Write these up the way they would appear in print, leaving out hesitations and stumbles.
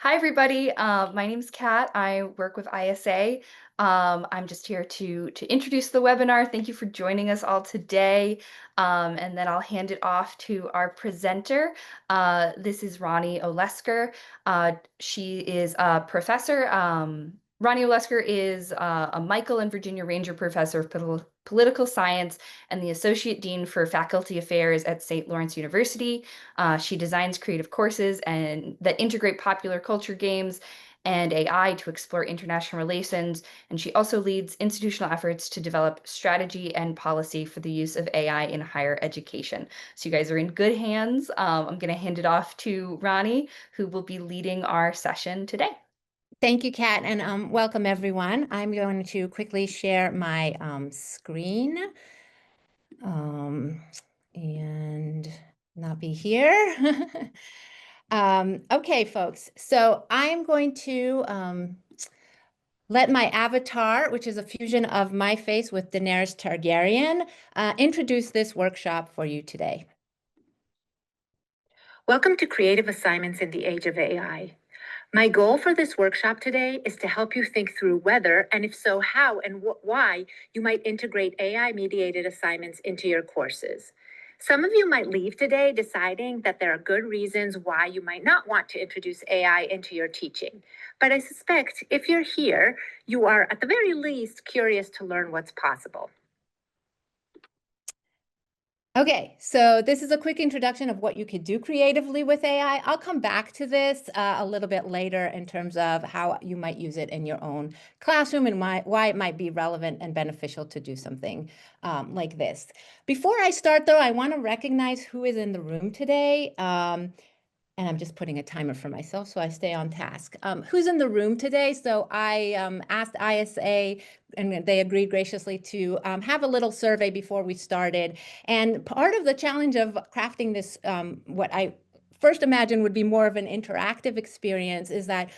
Hi, everybody. My name's Kat. I work with ISA. I'm just here to introduce the webinar. Thank you for joining us all today. And then I'll hand it off to our presenter. This is Ronnie Olesker. She is a professor. Ronnie Olesker is a Michael and Virginia Ranger Professor of Political Science and the Associate Dean for Faculty Affairs at St. Lawrence University. She designs creative courses and that integrate popular culture games and AI to explore international relations. And she also leads institutional efforts to develop strategy and policy for the use of AI in higher education. So you guys are in good hands. I'm going to hand it off to Ronnie, who will be leading our session today. Thank you, Kat, and welcome everyone. I'm going to quickly share my screen and not be here. Okay, folks, so I'm going to let my avatar, which is a fusion of my face with Daenerys Targaryen, introduce this workshop for you today. Welcome to Creative Assignments in the Age of AI. My goal for this workshop today is to help you think through whether, and if so, how and why you might integrate AI-mediated assignments into your courses. Some of you might leave today deciding that there are good reasons why you might not want to introduce AI into your teaching. But I suspect if you're here, you are at the very least curious to learn what's possible. Okay, so this is a quick introduction of what you could do creatively with AI. I'll come back to this a little bit later in terms of how you might use it in your own classroom and why it might be relevant and beneficial to do something like this. Before I start, though, I want to recognize who is in the room today. And I'm just putting a timer for myself so I stay on task. Who's in the room today? So I asked ISA, and they agreed graciously to have a little survey before we started. And part of the challenge of crafting this, what I first imagine would be more of an interactive experience, is that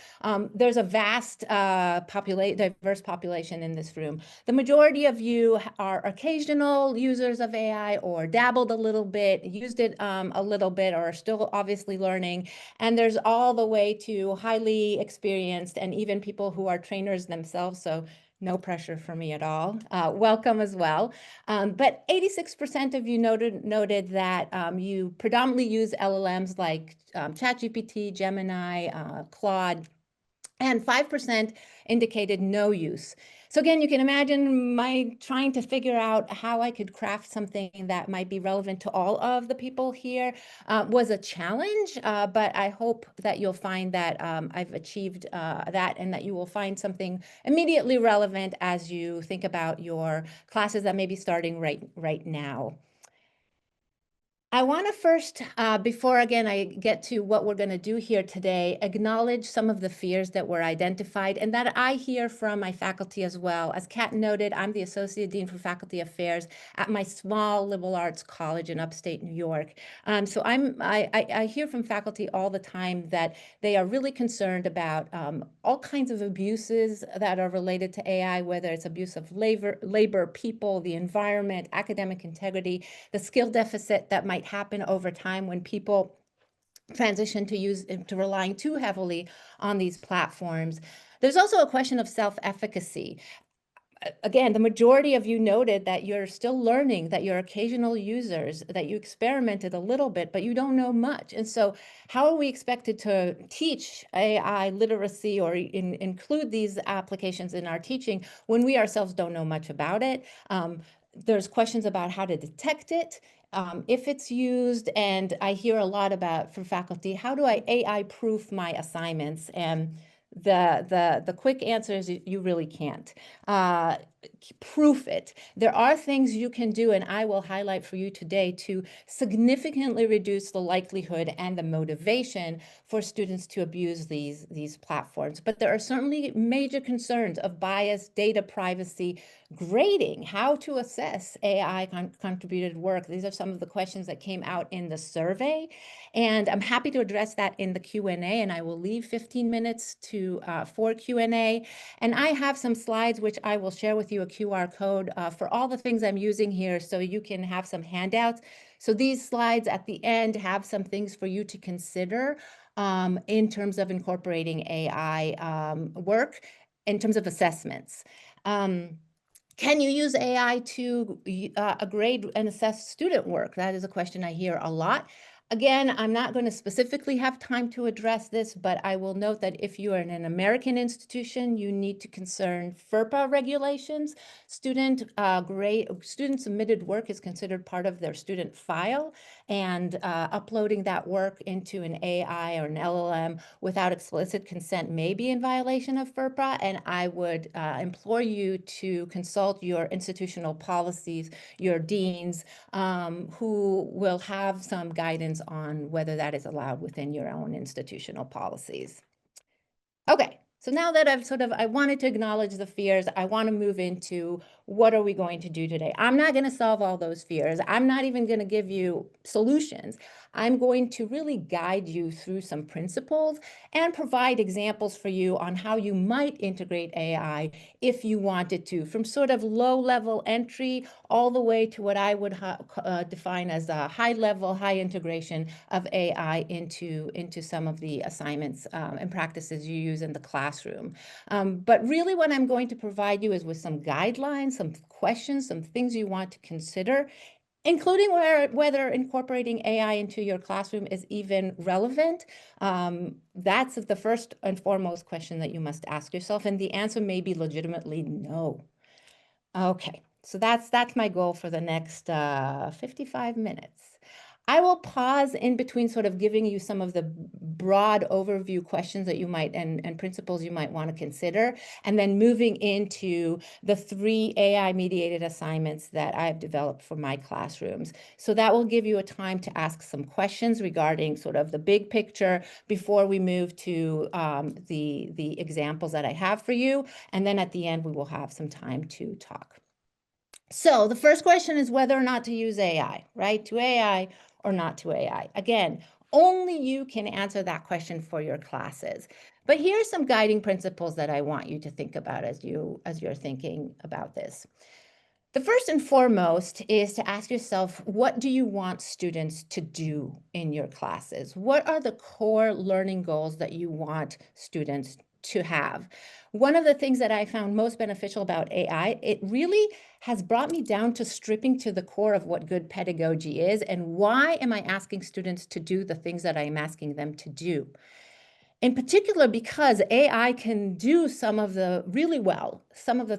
there's a vast diverse population in this room. The majority of you are occasional users of AI or dabbled a little bit, used it a little bit, or are still obviously learning. And there's all the way to highly experienced and even people who are trainers themselves. So no pressure for me at all. Welcome as well. But 86% of you noted that you predominantly use LLMs like ChatGPT, Gemini, Claude, and 5% indicated no use. So again, you can imagine my trying to figure out how I could craft something that might be relevant to all of the people here was a challenge, but I hope that you'll find that I've achieved that and that you will find something immediately relevant as you think about your classes that may be starting right now. I want to first, before again I get to what we're going to do here today, acknowledge some of the fears that were identified and that I hear from my faculty as well. As Kat noted, I'm the Associate Dean for Faculty Affairs at my small liberal arts college in upstate New York. So I hear from faculty all the time that they are really concerned about all kinds of abuses that are related to AI, whether it's abuse of labor, people, the environment, academic integrity, the skill deficit that might happen over time when people transition to relying too heavily on these platforms. There's also a question of self-efficacy. Again, the majority of you noted that you're still learning, that you're occasional users, that you experimented a little bit, but you don't know much. And so how are we expected to teach AI literacy or include these applications in our teaching when we ourselves don't know much about it? There's questions about how to detect it, if it's used, and I hear a lot about from faculty, how do I AI proof my assignments? And the quick answer is you really can't proof it. There are things you can do, and I will highlight for you today to significantly reduce the likelihood and the motivation for students to abuse these platforms. But there are certainly major concerns of bias, data privacy, grading, how to assess AI contributed work. These are some of the questions that came out in the survey, and I'm happy to address that in the Q&A, and I will leave 15 minutes for Q&A. And I have some slides which I will share with you, a QR code for all the things I'm using here, so you can have some handouts. So these slides at the end have some things for you to consider in terms of incorporating AI work, in terms of assessments. Um, can you use AI to grade and assess student work? That is a question I hear a lot. Again, I'm not going to specifically have time to address this, but I will note that if you are in an American institution, you need to concern FERPA regulations. Student submitted work is considered part of their student file, and uploading that work into an AI or an LLM without explicit consent may be in violation of FERPA, and I would implore you to consult your institutional policies, your deans, who will have some guidance on whether that is allowed within your own institutional policies. Okay, so now that I wanted to acknowledge the fears, I want to move into what are we going to do today? I'm not going to solve all those fears. I'm not even going to give you solutions. I'm going to really guide you through some principles and provide examples for you on how you might integrate AI if you wanted to, from sort of low-level entry all the way to what I would define as a high-level, high integration of AI into some of the assignments and practices you use in the classroom. But really what I'm going to provide you is with some guidelines, some questions, some things you want to consider, including whether incorporating AI into your classroom is even relevant. That's the first and foremost question that you must ask yourself, and the answer may be legitimately no. Okay, so that's my goal for the next 55 minutes. I will pause in between sort of giving you some of the broad overview questions that you might and principles you might want to consider, and then moving into the 3 AI-mediated assignments that I've developed for my classrooms. So that will give you a time to ask some questions regarding sort of the big picture before we move to the examples that I have for you. And then at the end, we will have some time to talk. So the first question is whether or not to use AI, right? To AI or not to AI. Again, only you can answer that question for your classes. But here's some guiding principles that I want you to think about as you're thinking about this. The first and foremost is to ask yourself, what do you want students to do in your classes? What are the core learning goals that you want students to have? One of the things that I found most beneficial about AI, it really has brought me down to stripping to the core of what good pedagogy is and why am I asking students to do the things that I'm asking them to do. In particular, because AI can do some of the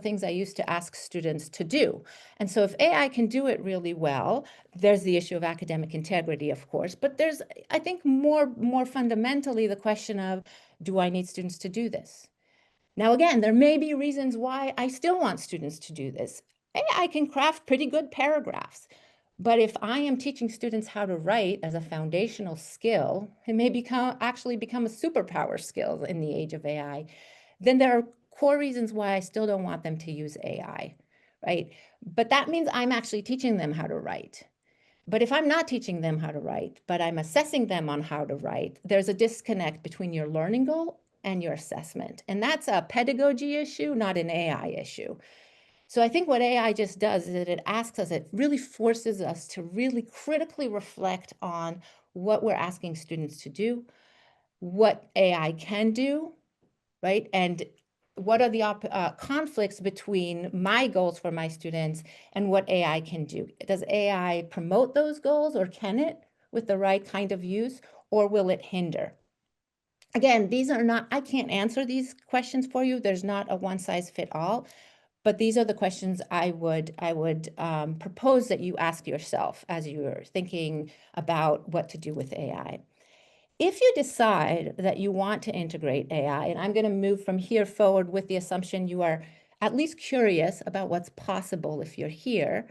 things I used to ask students to do. And so if AI can do it really well, there's the issue of academic integrity, of course, but there's, I think, more fundamentally the question of, do I need students to do this? Now, again, there may be reasons why I still want students to do this. AI can craft pretty good paragraphs. But if I am teaching students how to write as a foundational skill, it may actually become a superpower skill in the age of AI, then there are core reasons why I still don't want them to use AI, right? But that means I'm actually teaching them how to write. But if I'm not teaching them how to write, but I'm assessing them on how to write, there's a disconnect between your learning goal and your assessment. And that's a pedagogy issue, not an AI issue. So I think what AI just does is that it asks us, it really forces us to really critically reflect on what we're asking students to do, what AI can do, right? And what are the conflicts between my goals for my students and what AI can do? Does AI promote those goals, or can it with the right kind of use, or will it hinder? Again, these are not, I can't answer these questions for you. There's not a one size fit all. But these are the questions I would propose that you ask yourself as you're thinking about what to do with AI. If you decide that you want to integrate AI, and I'm going to move from here forward with the assumption you are at least curious about what's possible if you're here,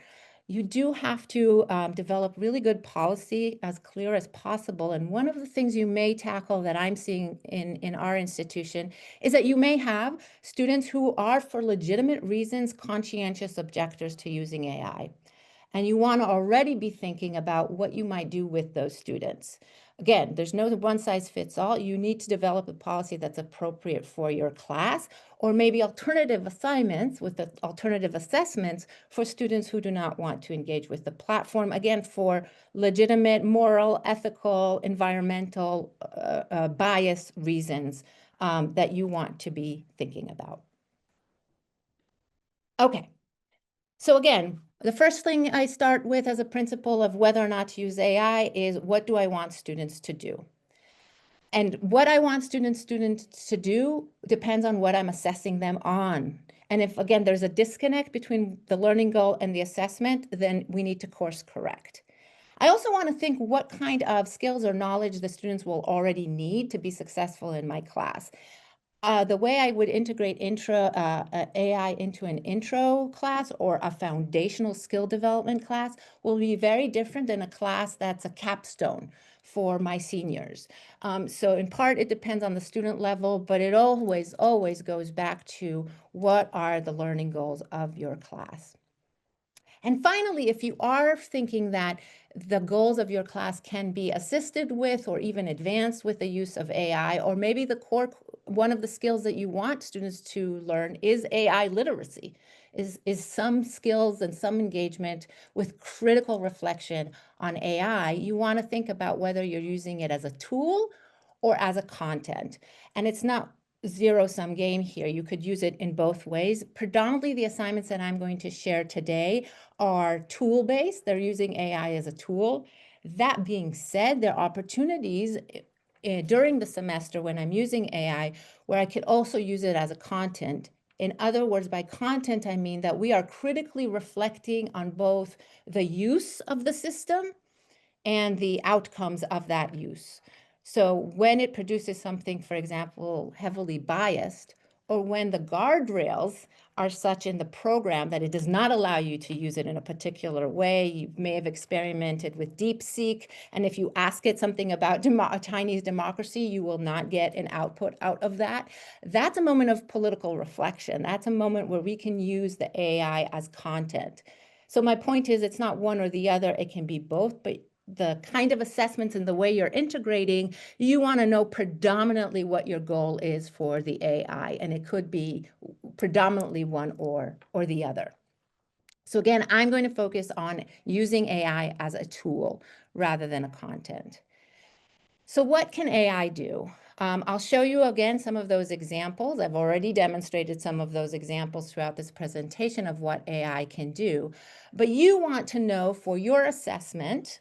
you do have to develop really good policy as clear as possible. And one of the things you may tackle that I'm seeing in our institution is that you may have students who are, for legitimate reasons, conscientious objectors to using AI. And you want to already be thinking about what you might do with those students. Again, there's no one size fits all. You need to develop a policy that's appropriate for your class, or maybe alternative assignments with the alternative assessments for students who do not want to engage with the platform. Again, for legitimate, moral, ethical, environmental, bias reasons that you want to be thinking about. Okay. So again, the first thing I start with as a principle of whether or not to use AI is, what do I want students to do? And what I want students to do depends on what I'm assessing them on. And if, again, there's a disconnect between the learning goal and the assessment, then we need to course correct. I also want to think what kind of skills or knowledge the students will already need to be successful in my class. The way I would integrate AI into an intro class or a foundational skill development class will be very different than a class that's a capstone for my seniors. So in part, it depends on the student level, but it always goes back to what are the learning goals of your class. And finally, if you are thinking that the goals of your class can be assisted with or even advanced with the use of AI, or maybe one of the skills that you want students to learn is AI literacy, is some skills and some engagement with critical reflection on AI, you want to think about whether you're using it as a tool or as a content. And it's not zero-sum game here. You could use it in both ways. Predominantly, the assignments that I'm going to share today are tool-based. They're using AI as a tool. That being said, there are opportunities during the semester when I'm using AI where I could also use it as a content. In other words, by content, I mean that we are critically reflecting on both the use of the system and the outcomes of that use. So when it produces something, for example, heavily biased, or when the guardrails are such in the program that it does not allow you to use it in a particular way. You may have experimented with DeepSeek, and if you ask it something about Chinese democracy, you will not get an output out of that. That's a moment of political reflection. That's a moment where we can use the AI as content. So my point is, it's not one or the other. It can be both, but the kind of assessments and the way you're integrating, you want to know predominantly what your goal is for the AI, and it could be predominantly one or the other. So again, I'm going to focus on using AI as a tool rather than a content. So what can AI do? I'll show you again some of those examples. I've already demonstrated some of those examples throughout this presentation of what AI can do. But you want to know for your assessment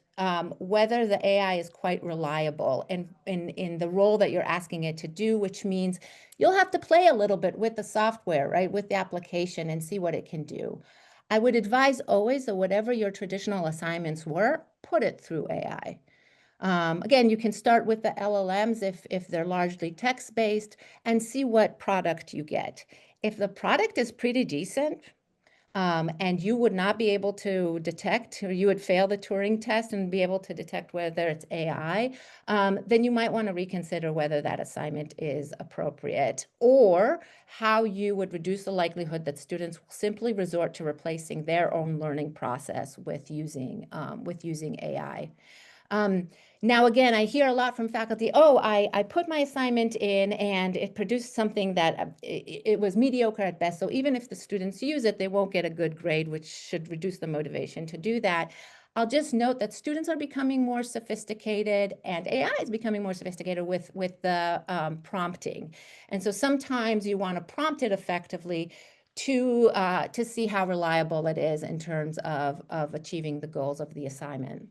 whether the AI is quite reliable in the role that you're asking it to do, which means you'll have to play a little bit with the software, right, with the application and see what it can do. I would advise always that whatever your traditional assignments were, put it through AI. Again, you can start with the LLMs if they're largely text-based and see what product you get. If the product is pretty decent, and you would not be able to detect, or you would fail the Turing test and be able to detect whether it's AI, then you might want to reconsider whether that assignment is appropriate, or how you would reduce the likelihood that students will simply resort to replacing their own learning process with using AI. Now, again, I hear a lot from faculty, oh, I put my assignment in and it produced something that it was mediocre at best. So even if the students use it, they won't get a good grade, which should reduce the motivation to do that. I'll just note that students are becoming more sophisticated and AI is becoming more sophisticated with the prompting. And so sometimes you want to prompt it effectively to see how reliable it is in terms of achieving the goals of the assignment.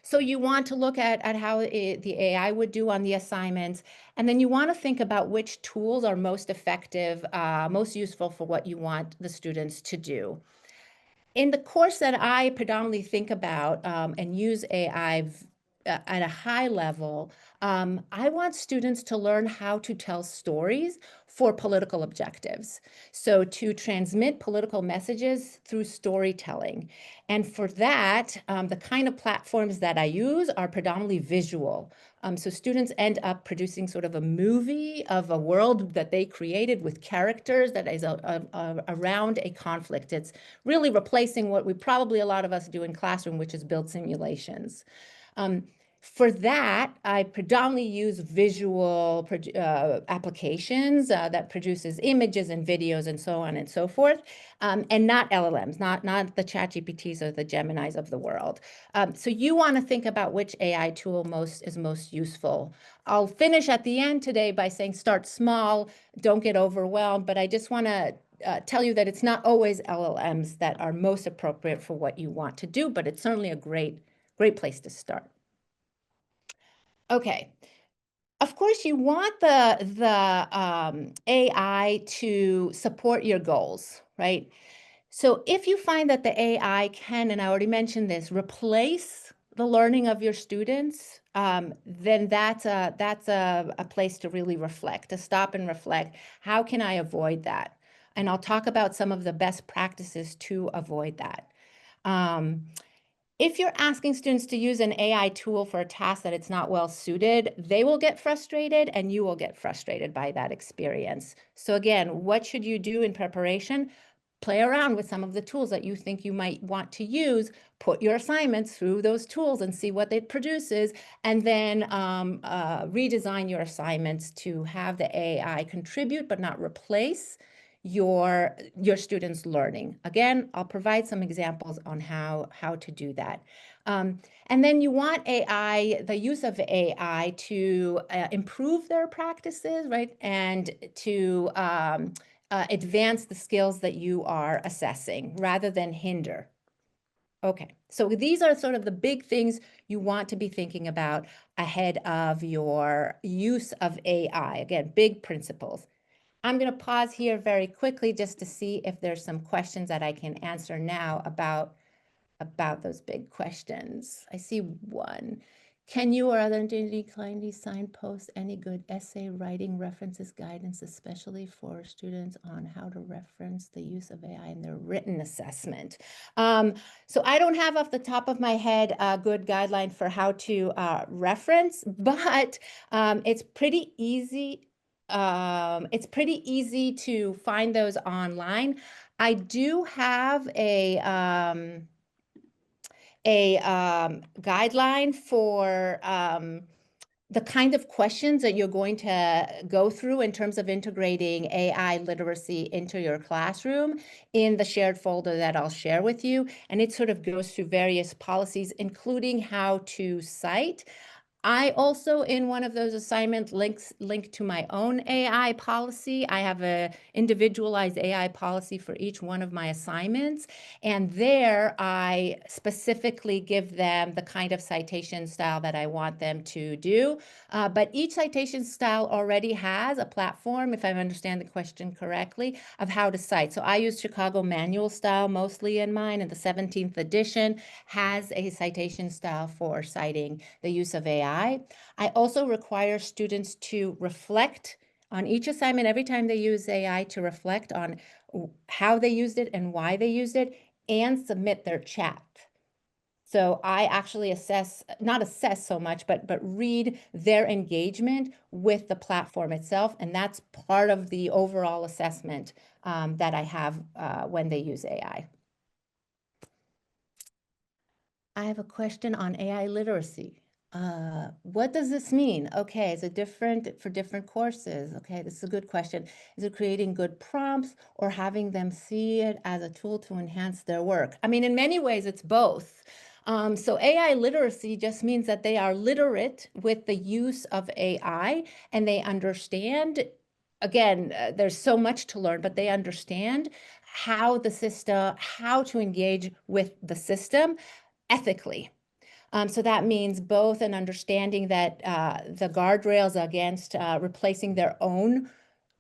So you want to look at how the AI would do on the assignments, and then you want to think about which tools are most effective, most useful for what you want the students to do. In the course that I predominantly think about and use AI at a high level, I want students to learn how to tell stories for political objectives. So to transmit political messages through storytelling. And for that, the kind of platforms that I use are predominantly visual. So students end up producing sort of a movie of a world that they created with characters that is around a conflict. It's really replacing what we probably a lot of us do in classroom, which is build simulations. Um, for that, I predominantly use visual applications that produces images and videos and so on and so forth, and not LLMs, not the ChatGPTs or the Geminis of the world. So you want to think about which AI tool is most useful. I'll finish at the end today by saying start small, don't get overwhelmed, but I just want to tell you that it's not always LLMs that are most appropriate for what you want to do, but it's certainly a great place to start. Okay. Of course, you want the AI to support your goals, right? So if you find that the AI can, and I already mentioned this, replace the learning of your students, then that's a place to really reflect, to stop and reflect. How can I avoid that? And I'll talk about some of the best practices to avoid that. If you're asking students to use an AI tool for a task that it's not well suited, they will get frustrated and you will get frustrated by that experience. So again, what should you do in preparation? Play around with some of the tools that you think you might want to use, put your assignments through those tools and see what it produces, and then redesign your assignments to have the AI contribute but not replace your students' learning. Again, I'll provide some examples on how to do that. And then you want the use of AI to improve their practices, right? And to advance the skills that you are assessing rather than hinder. Okay, so these are sort of the big things you want to be thinking about ahead of your use of AI. Again, big principles. I'm going to pause here very quickly just to see if there's some questions that I can answer now about those big questions. I see one. Can you or other entity kindly signpost any good essay writing references guidance, especially for students on how to reference the use of AI in their written assessment? So I don't have off the top of my head a good guideline for how to reference, but it's pretty easy. It's pretty easy to find those online. I do have a guideline for the kind of questions that you're going to go through in terms of integrating AI literacy into your classroom in the shared folder that I'll share with you. And it sort of goes through various policies, including how to cite. I also, in one of those assignments, link to my own AI policy. I have a individualized AI policy for each one of my assignments. And there I specifically give them the kind of citation style that I want them to do. But each citation style already has a platform, if I understand the question correctly, of how to cite. So I use Chicago manual style mostly in mine, and the 17th edition has a citation style for citing the use of AI. I also require students to reflect on each assignment every time they use AI, to reflect on how they used it and why they used it, and submit their chat. So I actually not assess so much, but read their engagement with the platform itself. And that's part of the overall assessment that I have when they use AI. I have a question on AI literacy. What does this mean? Okay, is it different for different courses? Okay, this is a good question. Is it creating good prompts or having them see it as a tool to enhance their work? I mean, in many ways, it's both. So AI literacy just means that they are literate with the use of AI and they understand. Again, there's so much to learn, but they understand how to engage with the system ethically. So that means both an understanding that the guardrails against replacing their own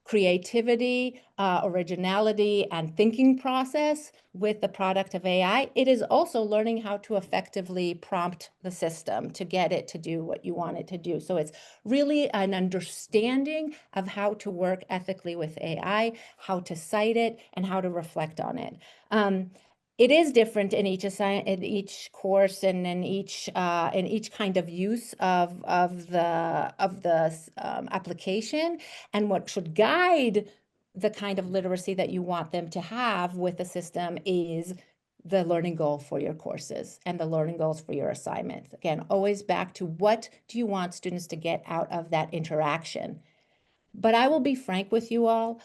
creativity, originality, and thinking process with the product of AI. It is also learning how to effectively prompt the system to get it to do what you want it to do. So it's really an understanding of how to work ethically with AI, how to cite it, and how to reflect on it. It is different in each course and in each kind of use of the application, and what should guide the kind of literacy that you want them to have with the system is the learning goal for your courses and the learning goals for your assignments. Again, always back to what do you want students to get out of that interaction? But I will be frank with you all.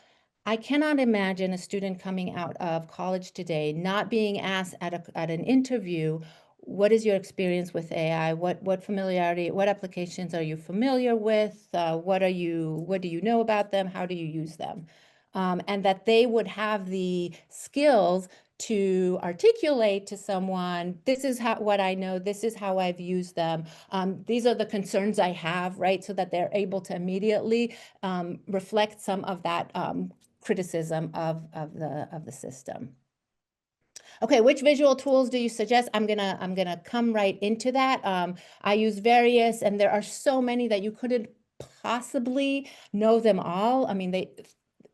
I cannot imagine a student coming out of college today not being asked at an interview, what is your experience with AI? What familiarity, what applications are you familiar with? What do you know about them? How do you use them? And that they would have the skills to articulate to someone, this is what I know, this is how I've used them, these are the concerns I have, right? So that they're able to immediately reflect some of that criticism of the system. Okay, which visual tools do you suggest? I'm gonna come right into that. I use various, and there are so many that you couldn't possibly know them all. I mean,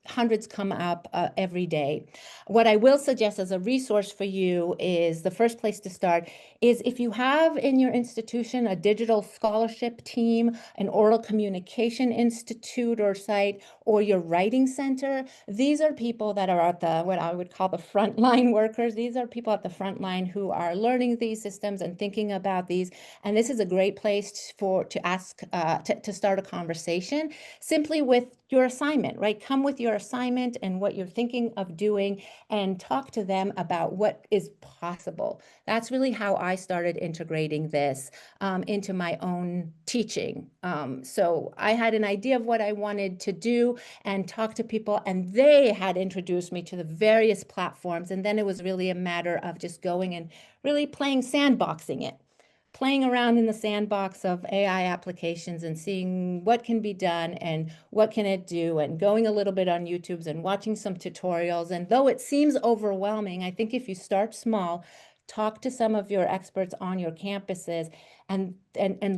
hundreds come up every day. What I will suggest as a resource for you is the first place to start is if you have in your institution a digital scholarship team, an oral communication institute or site, or your writing center. These are people that are at what I would call the frontline workers. These are people at the front line who are learning these systems and thinking about these. And this is a great place to ask, to start a conversation simply with your assignment, right? Come with your assignment and what you're thinking of doing and talk to them about what is possible. That's really how I started integrating this into my own teaching. So I had an idea of what I wanted to do and talk to people, and they had introduced me to the various platforms. And then it was really a matter of just going and really sandboxing it, playing around in the sandbox of AI applications and seeing what can be done and what can it do, and going a little bit on YouTube and watching some tutorials. And though it seems overwhelming, I think if you start small, talk to some of your experts on your campuses and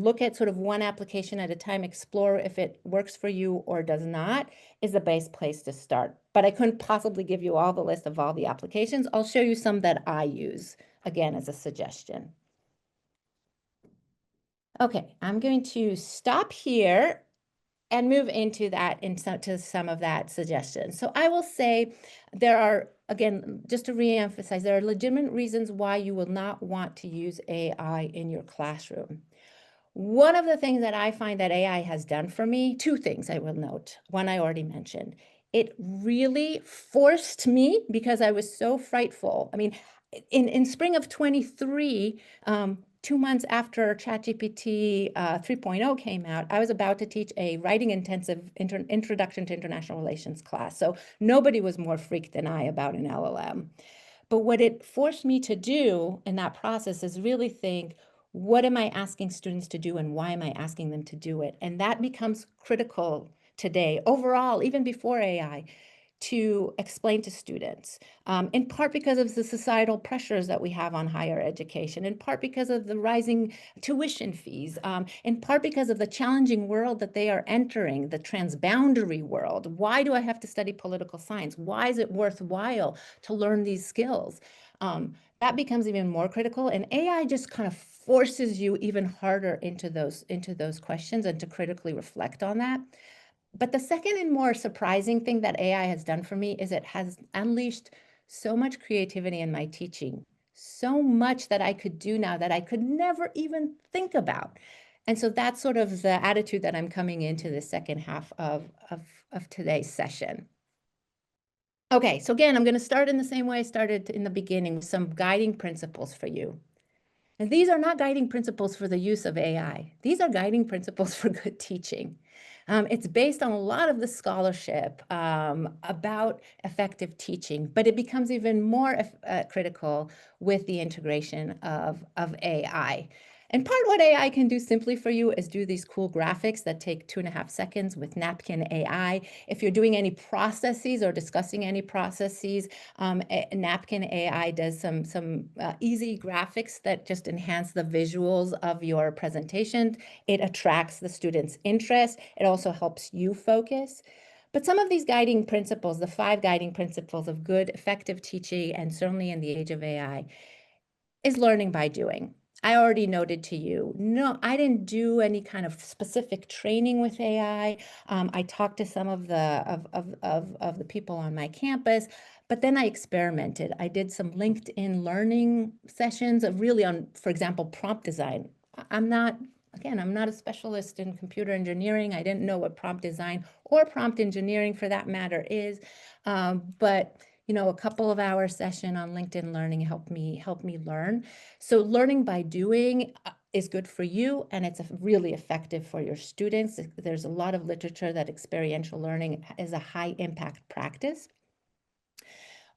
look at sort of one application at a time, explore if it works for you or does not, is the best place to start. But I couldn't possibly give you all the list of all the applications. I'll show you some that I use, again, as a suggestion. Okay, I'm going to stop here and move into some of that suggestion. So I will say there are, again, just to reemphasize, there are legitimate reasons why you will not want to use AI in your classroom. One of the things that I find that AI has done for me, two things I will note. One I already mentioned. It really forced me, because I was so frightful. I mean, in spring of 23, 2 months after ChatGPT 3.0 came out, I was about to teach a writing intensive introduction to international relations class. So nobody was more freaked than I about an LLM. But what it forced me to do in that process is really think, what am I asking students to do and why am I asking them to do it? And that becomes critical today, overall, even before AI, to explain to students, in part because of the societal pressures that we have on higher education, in part because of the rising tuition fees, in part because of the challenging world that they are entering, the transboundary world. Why do I have to study political science? Why is it worthwhile to learn these skills? That becomes even more critical, and AI just kind of forces you even harder into those questions and to critically reflect on that. But the second and more surprising thing that AI has done for me is it has unleashed so much creativity in my teaching, so much that I could do now that I could never even think about. And so that's sort of the attitude that I'm coming into the second half of today's session. Okay, so again, I'm going to start in the same way I started in the beginning, with some guiding principles for you. And these are not guiding principles for the use of AI. These are guiding principles for good teaching. It's based on a lot of the scholarship about effective teaching, but it becomes even more critical with the integration of AI. And part what AI can do simply for you is do these cool graphics that take 2.5 seconds with Napkin AI. If you're doing any processes or discussing any processes, Napkin AI does some easy graphics that just enhance the visuals of your presentation. It attracts the students' interest. It also helps you focus. But some of these guiding principles, the 5 guiding principles of good, effective teaching, and certainly in the age of AI, is learning by doing. I already noted to you, no, I didn't do any kind of specific training with AI. I talked to some of the people on my campus, but then I experimented. I did some LinkedIn learning sessions of really on, for example, prompt design. I'm not, again, I'm not a specialist in computer engineering. I didn't know what prompt design or prompt engineering for that matter is, but a couple of hour session on LinkedIn Learning helped me learn. So learning by doing is good for you, and it's really effective for your students. There's a lot of literature that experiential learning is a high impact practice.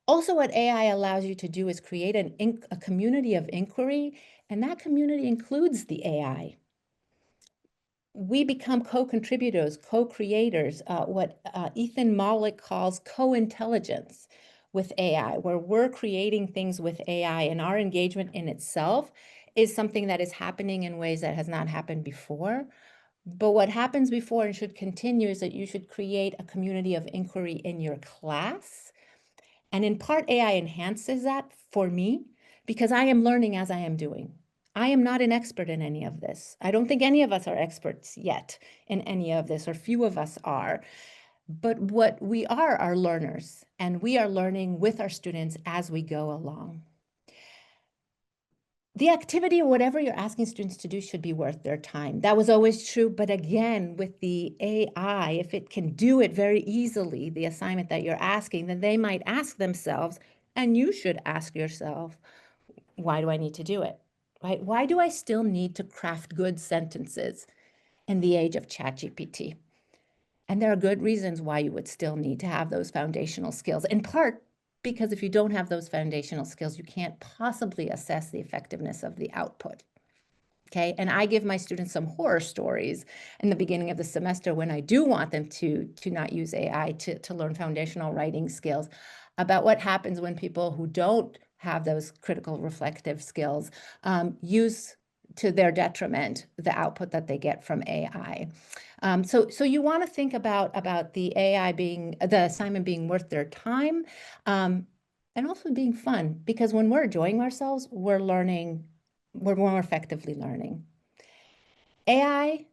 Also, what AI allows you to do is create a community of inquiry, and that community includes the AI. We become co-contributors, co-creators, what Ethan Mollick calls co-intelligence with AI, where we're creating things with AI, and our engagement in itself is something that is happening in ways that has not happened before. But what happens before and should continue is that you should create a community of inquiry in your class. And in part, AI enhances that for me because I am learning as I am doing. I am not an expert in any of this. I don't think any of us are experts yet in any of this, or few of us are. But what we are learners, and we are learning with our students as we go along. The activity or whatever you're asking students to do should be worth their time. That was always true, but again, with the AI, if it can do it very easily, the assignment that you're asking, then they might ask themselves, and you should ask yourself, why do I need to do it? Right? Why do I still need to craft good sentences in the age of ChatGPT? And there are good reasons why you would still need to have those foundational skills, in part because if you don't have those foundational skills, you can't possibly assess the effectiveness of the output. Okay, and I give my students some horror stories in the beginning of the semester when I do want them to not use AI to learn foundational writing skills, about what happens when people who don't have those critical reflective skills use to their detriment the output that they get from AI. So you want to think about the AI being the assignment being worth their time, and also being fun, because when we're enjoying ourselves, we're learning, we're more effectively learning. AI,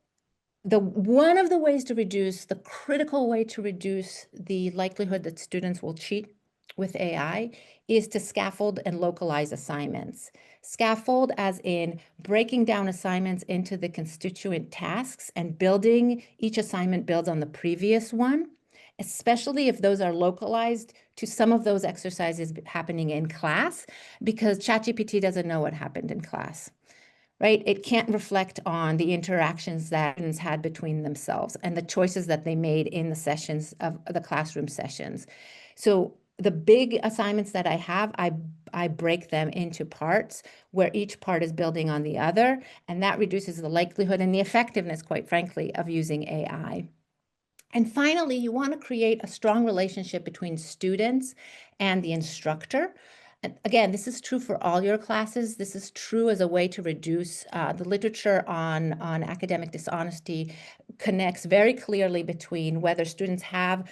one of the ways to reduce, the critical way to reduce the likelihood that students will cheat with AI is to scaffold and localize assignments. Scaffold as in breaking down assignments into the constituent tasks and building, each assignment builds on the previous one, especially if those are localized to some of those exercises happening in class, because ChatGPT doesn't know what happened in class. Right? It can't reflect on the interactions that students had between themselves and the choices that they made in the sessions of the classroom sessions. So the big assignments that I have, I break them into parts where each part is building on the other, and that reduces the likelihood and the effectiveness, quite frankly, of using AI. And finally, you want to create a strong relationship between students and the instructor. And again, this is true for all your classes. This is true as a way to reduce the literature on academic dishonesty connects very clearly between whether students have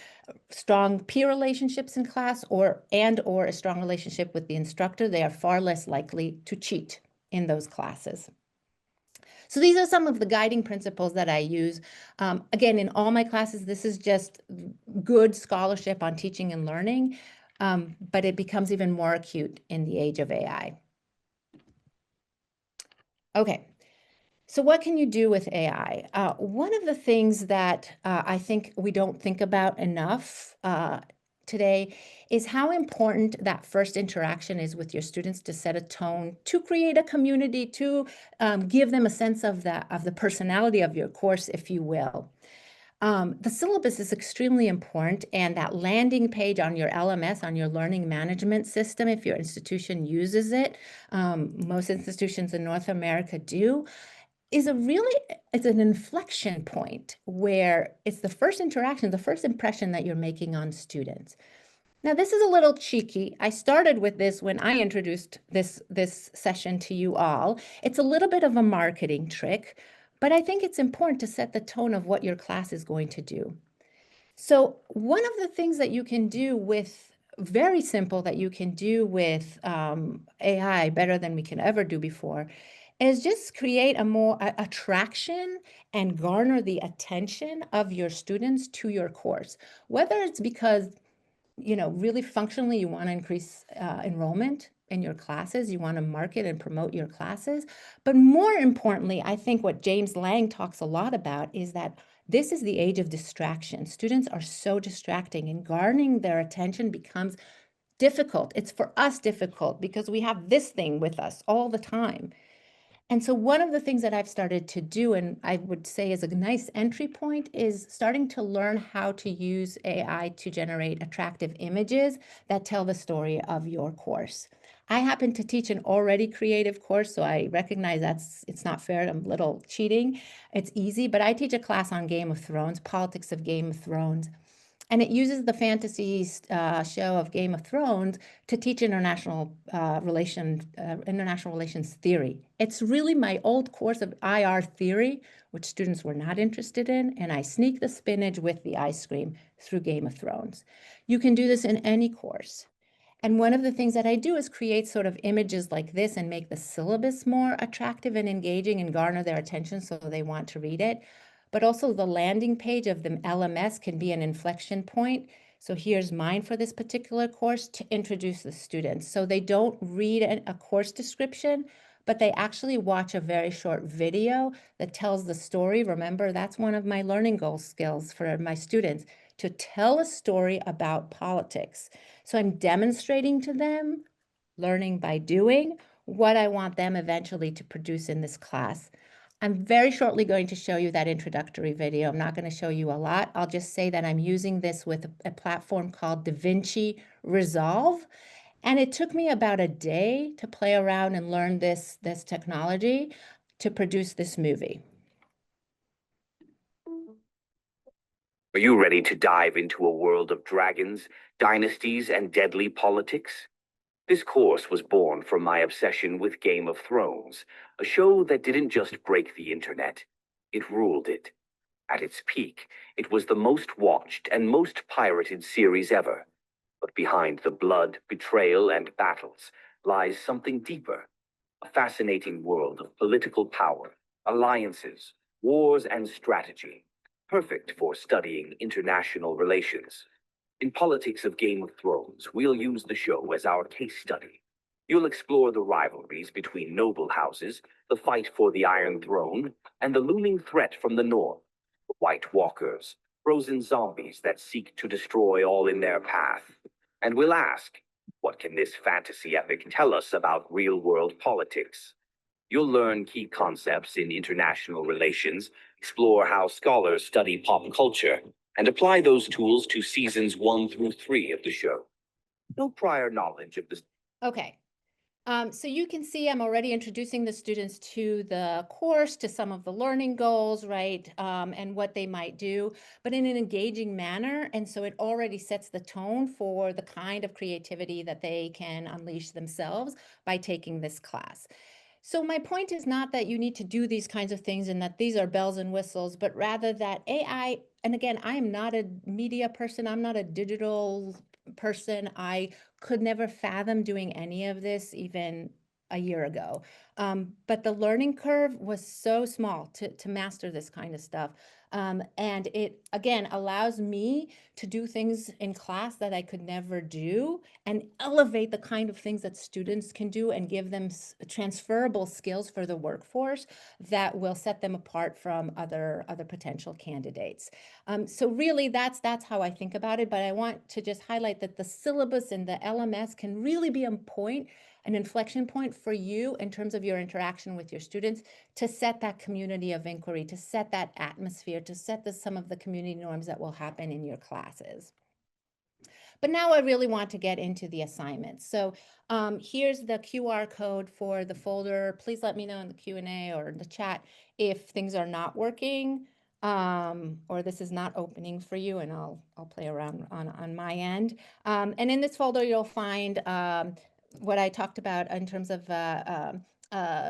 strong peer relationships in class or a strong relationship with the instructor. They are far less likely to cheat in those classes. So these are some of the guiding principles that I use. Again, in all my classes, this is just good scholarship on teaching and learning, but it becomes even more acute in the age of AI. Okay, so what can you do with AI? One of the things that I think we don't think about enough today is how important that first interaction is with your students to set a tone, to create a community, to give them a sense of the personality of your course, if you will. The syllabus is extremely important, and that landing page on your LMS, on your learning management system, if your institution uses it, most institutions in North America do, is it's an inflection point where it's the first interaction, the first impression that you're making on students. Now, this is a little cheeky. I started with this when I introduced this session to you all. It's a little bit of a marketing trick, but I think it's important to set the tone of what your class is going to do. So one of the things that you can do with very simple that you can do with AI better than we can ever do before is just create a more attraction and garner the attention of your students to your course. Whether it's because really functionally, you want to increase enrollment in your classes. You want to market and promote your classes. But more importantly, I think what James Lang talks a lot about is that this is the age of distraction. Students are so distracting, and garnering their attention becomes difficult. It's for us difficult because we have this thing with us all the time. And so one of the things that I've started to do, and I would say is a nice entry point, is starting to learn how to use AI to generate attractive images that tell the story of your course. I happen to teach an already creative course, so I recognize it's not fair. I'm a little cheating. It's easy, but I teach a class on Game of Thrones, politics of Game of Thrones. And it uses the fantasy show of Game of Thrones to teach international relations theory. It's really my old course of IR theory, which students were not interested in, and I sneak the spinach with the ice cream through Game of Thrones. You can do this in any course. And one of the things that I do is create sort of images like this and make the syllabus more attractive and engaging and garner their attention so they want to read it. But also the landing page of the LMS can be an inflection point. So here's mine for this particular course to introduce the students. So they don't read a course description, but they actually watch a very short video that tells the story. Remember, that's one of my learning goal skills for my students, to tell a story about politics. So I'm demonstrating to them, learning by doing, what I want them eventually to produce in this class. I'm very shortly going to show you that introductory video. I'm not going to show you a lot. I'll just say that I'm using this with a platform called DaVinci Resolve. And it took me about a day to play around and learn this technology to produce this movie. Are you ready to dive into a world of dragons, dynasties, and deadly politics? This course was born from my obsession with Game of Thrones, a show that didn't just break the internet, it ruled it. At its peak, it was the most watched and most pirated series ever. But behind the blood, betrayal, and battles lies something deeper, a fascinating world of political power, alliances, wars, and strategy, perfect for studying international relations. In Politics of Game of Thrones, we'll use the show as our case study. You'll explore the rivalries between noble houses, the fight for the Iron Throne, and the looming threat from the north, the White Walkers, frozen zombies that seek to destroy all in their path. And we'll ask, what can this fantasy epic tell us about real-world politics? You'll learn key concepts in international relations, explore how scholars study pop culture, and apply those tools to seasons 1 through 3 of the show. No prior knowledge of this. Okay. So you can see I'm already introducing the students to the course, to some of the learning goals, right, and what they might do, but in an engaging manner. And so it already sets the tone for the kind of creativity that they can unleash themselves by taking this class. So my point is not that you need to do these kinds of things and that these are bells and whistles, but rather that AI, and again, I am not a media person, I'm not a digital person. I could never fathom doing any of this even a year ago. But the learning curve was so small to master this kind of stuff. And it, again, allows me to do things in class that I could never do and elevate the kind of things that students can do and give them transferable skills for the workforce that will set them apart from other potential candidates. So really, that's how I think about it. But I want to just highlight that the syllabus and the LMS can really be on point an inflection point for you in terms of your interaction with your students to set that community of inquiry, to set that atmosphere, to set some of the community norms that will happen in your classes. But now I really want to get into the assignments. So here's the QR code for the folder. Please let me know in the Q&A or in the chat if things are not working or this is not opening for you, and I'll play around on my end. And in this folder, you'll find what I talked about in terms of a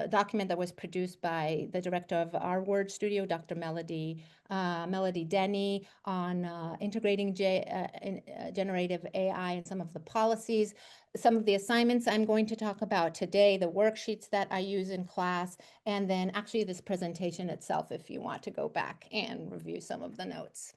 document that was produced by the director of our Word Studio, Dr. Melody Denny, on integrating generative AI and some of the policies. Some of the assignments I'm going to talk about today, the worksheets that I use in class, and then actually this presentation itself if you want to go back and review some of the notes.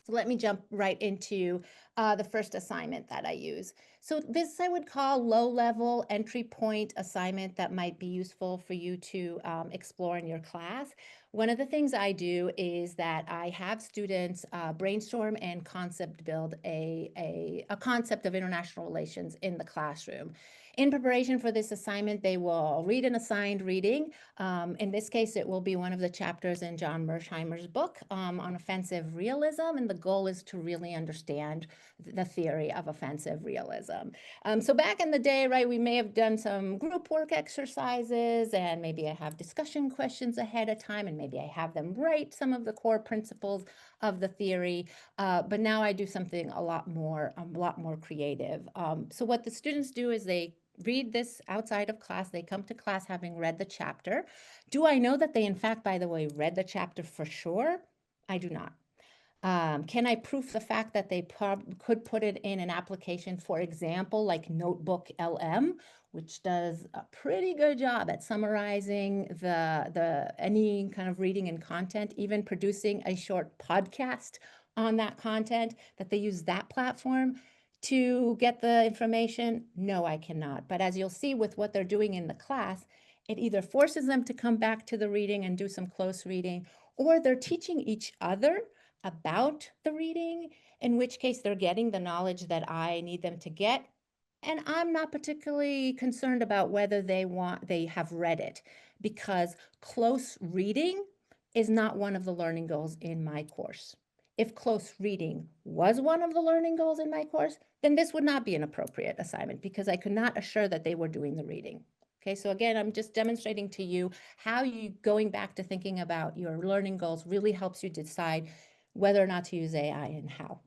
So let me jump right into the first assignment that I use. So this I would call low-level entry point assignment that might be useful for you to explore in your class. One of the things I do is that I have students brainstorm and concept build a concept of international relations in the classroom. In preparation for this assignment, they will read an assigned reading. In this case, it will be one of the chapters in John Mersheimer's book on offensive realism, and the goal is to really understand the theory of offensive realism. So back in the day, right, we may have done some group work exercises, and maybe I have discussion questions ahead of time, and maybe I have them write some of the core principles of the theory. But now I do something a lot more creative. So what the students do is they read this outside of class. They come to class having read the chapter. Do I know that they, in fact, by the way, read the chapter for sure? I do not. Can I proof the fact that they could put it in an application, for example, like Notebook LM, which does a pretty good job at summarizing any kind of reading and content, even producing a short podcast on that content, that they use that platform to get the information? No, I cannot. But as you'll see with what they're doing in the class, it either forces them to come back to the reading and do some close reading, or they're teaching each other about the reading, in which case they're getting the knowledge that I need them to get. And I'm not particularly concerned about whether they have read it, because close reading is not one of the learning goals in my course. If close reading was one of the learning goals in my course, then this would not be an appropriate assignment because I could not assure that they were doing the reading. Okay, so again, I'm just demonstrating to you how you going back to thinking about your learning goals really helps you decide whether or not to use AI and how.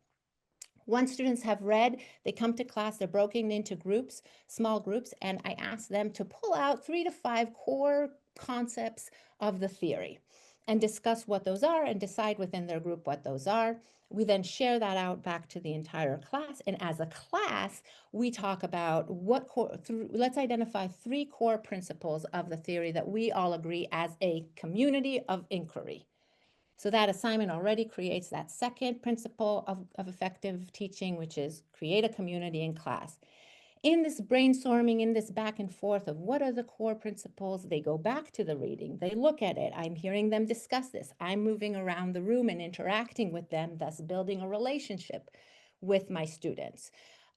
Once students have read, they come to class, they're broken into groups, small groups, and I ask them to pull out 3 to 5 core concepts of the theory and discuss what those are and decide within their group what those are. We then share that out back to the entire class. And as a class, we talk about let's identify 3 core principles of the theory that we all agree as a community of inquiry. So that assignment already creates that second principle of effective teaching, which is create a community in class. In this brainstorming, in this back and forth of what are the core principles, they go back to the reading, they look at it, I'm hearing them discuss this, I'm moving around the room and interacting with them, thus building a relationship with my students.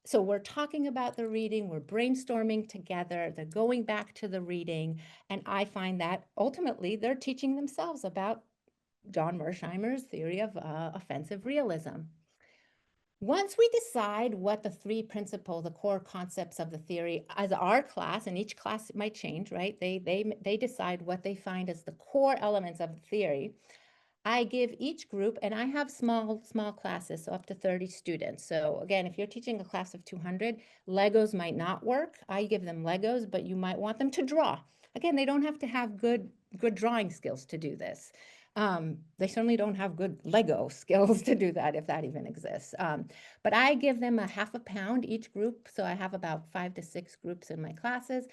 So we're talking about the reading, we're brainstorming together, they're going back to the reading, and I find that ultimately they're teaching themselves about John Mersheimer's theory of offensive realism. Once we decide what the 3 principles, the core concepts of the theory, as our class, and each class might change, right? They decide what they find as the core elements of the theory. I give each group, and I have small classes, so up to 30 students. So again, if you're teaching a class of 200, Legos might not work. I give them Legos, but you might want them to draw. Again, they don't have to have good drawing skills to do this. They certainly don't have good Lego skills to do that, if that even exists. But I give them a half a pound each group. So I have about 5 to 6 groups in my classes.